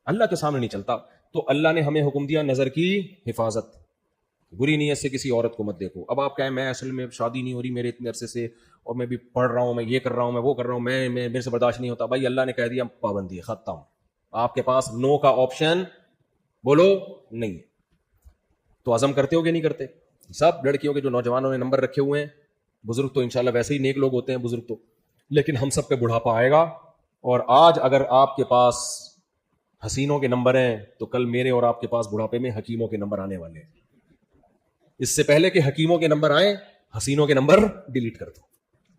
اللہ کے سامنے نہیں چلتا. تو اللہ نے ہمیں حکم دیا نظر کی حفاظت, بری نیت سے کسی عورت کو مت دیکھو. اب آپ کہیں میں اصل میں شادی نہیں ہو رہی میرے اتنے عرصے سے, اور میں بھی پڑھ رہا ہوں, میں یہ کر رہا ہوں, میں وہ کر رہا ہوں, میں میرے سے برداشت نہیں ہوتا. بھائی اللہ نے کہہ دیا پابندی, ختم. آپ کے پاس نو کا آپشن بولو نہیں ہے. تو عزم کرتے ہو کہ نہیں کرتے؟ سب لڑکیوں کے جو نوجوانوں نے نمبر رکھے ہوئے ہیں, بزرگ تو انشاءاللہ ویسے ہی نیک لوگ ہوتے ہیں بزرگ تو, لیکن ہم سب پہ بڑھاپا آئے گا. اور آج اگر آپ کے پاس حسینوں کے نمبر ہیں تو کل میرے اور آپ کے پاس بڑھاپے میں حکیموں کے نمبر آنے والے ہیں. اس سے پہلے کہ حکیموں کے نمبر آئیں, حسینوں کے نمبر ڈیلیٹ کر دو.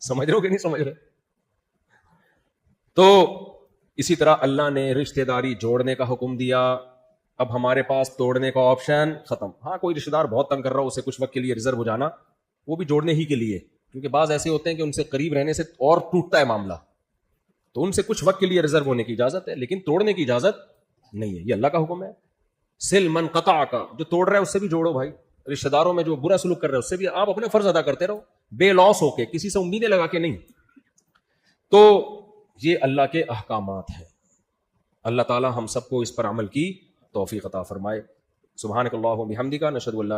سمجھ رہے ہو کہ نہیں سمجھ رہے؟ تو اسی طرح اللہ نے رشتہ داری جوڑنے کا حکم دیا. اب ہمارے پاس توڑنے کا آپشن ختم. ہاں کوئی رشتہ دار بہت تنگ کر رہا ہو, اسے کچھ وقت کے لیے ریزرو ہو جانا, وہ بھی جوڑنے ہی کے لیے, کیونکہ بعض ایسے ہوتے ہیں کہ ان سے قریب رہنے سے اور ٹوٹتا ہے معاملہ, تو ان سے کچھ وقت کے لیے ریزرو ہونے کی اجازت ہے, لیکن توڑنے کی اجازت نہیں ہے. یہ اللہ کا حکم ہے. سل من قطع کا, جو توڑ رہا ہے اس سے بھی جوڑو بھائی. رشتہ داروں میں جو برا سلوک کر رہے ہیں اس سے بھی آپ اپنے فرض ادا کرتے رہو, بے لوس ہو کے, کسی سے امیدیں لگا کے نہیں. تو یہ اللہ کے احکامات ہیں. اللہ تعالی ہم سب کو اس پر عمل کی توفیق عطا فرمائے. سبحانک اللہم و بحمدک, نشہد ان لا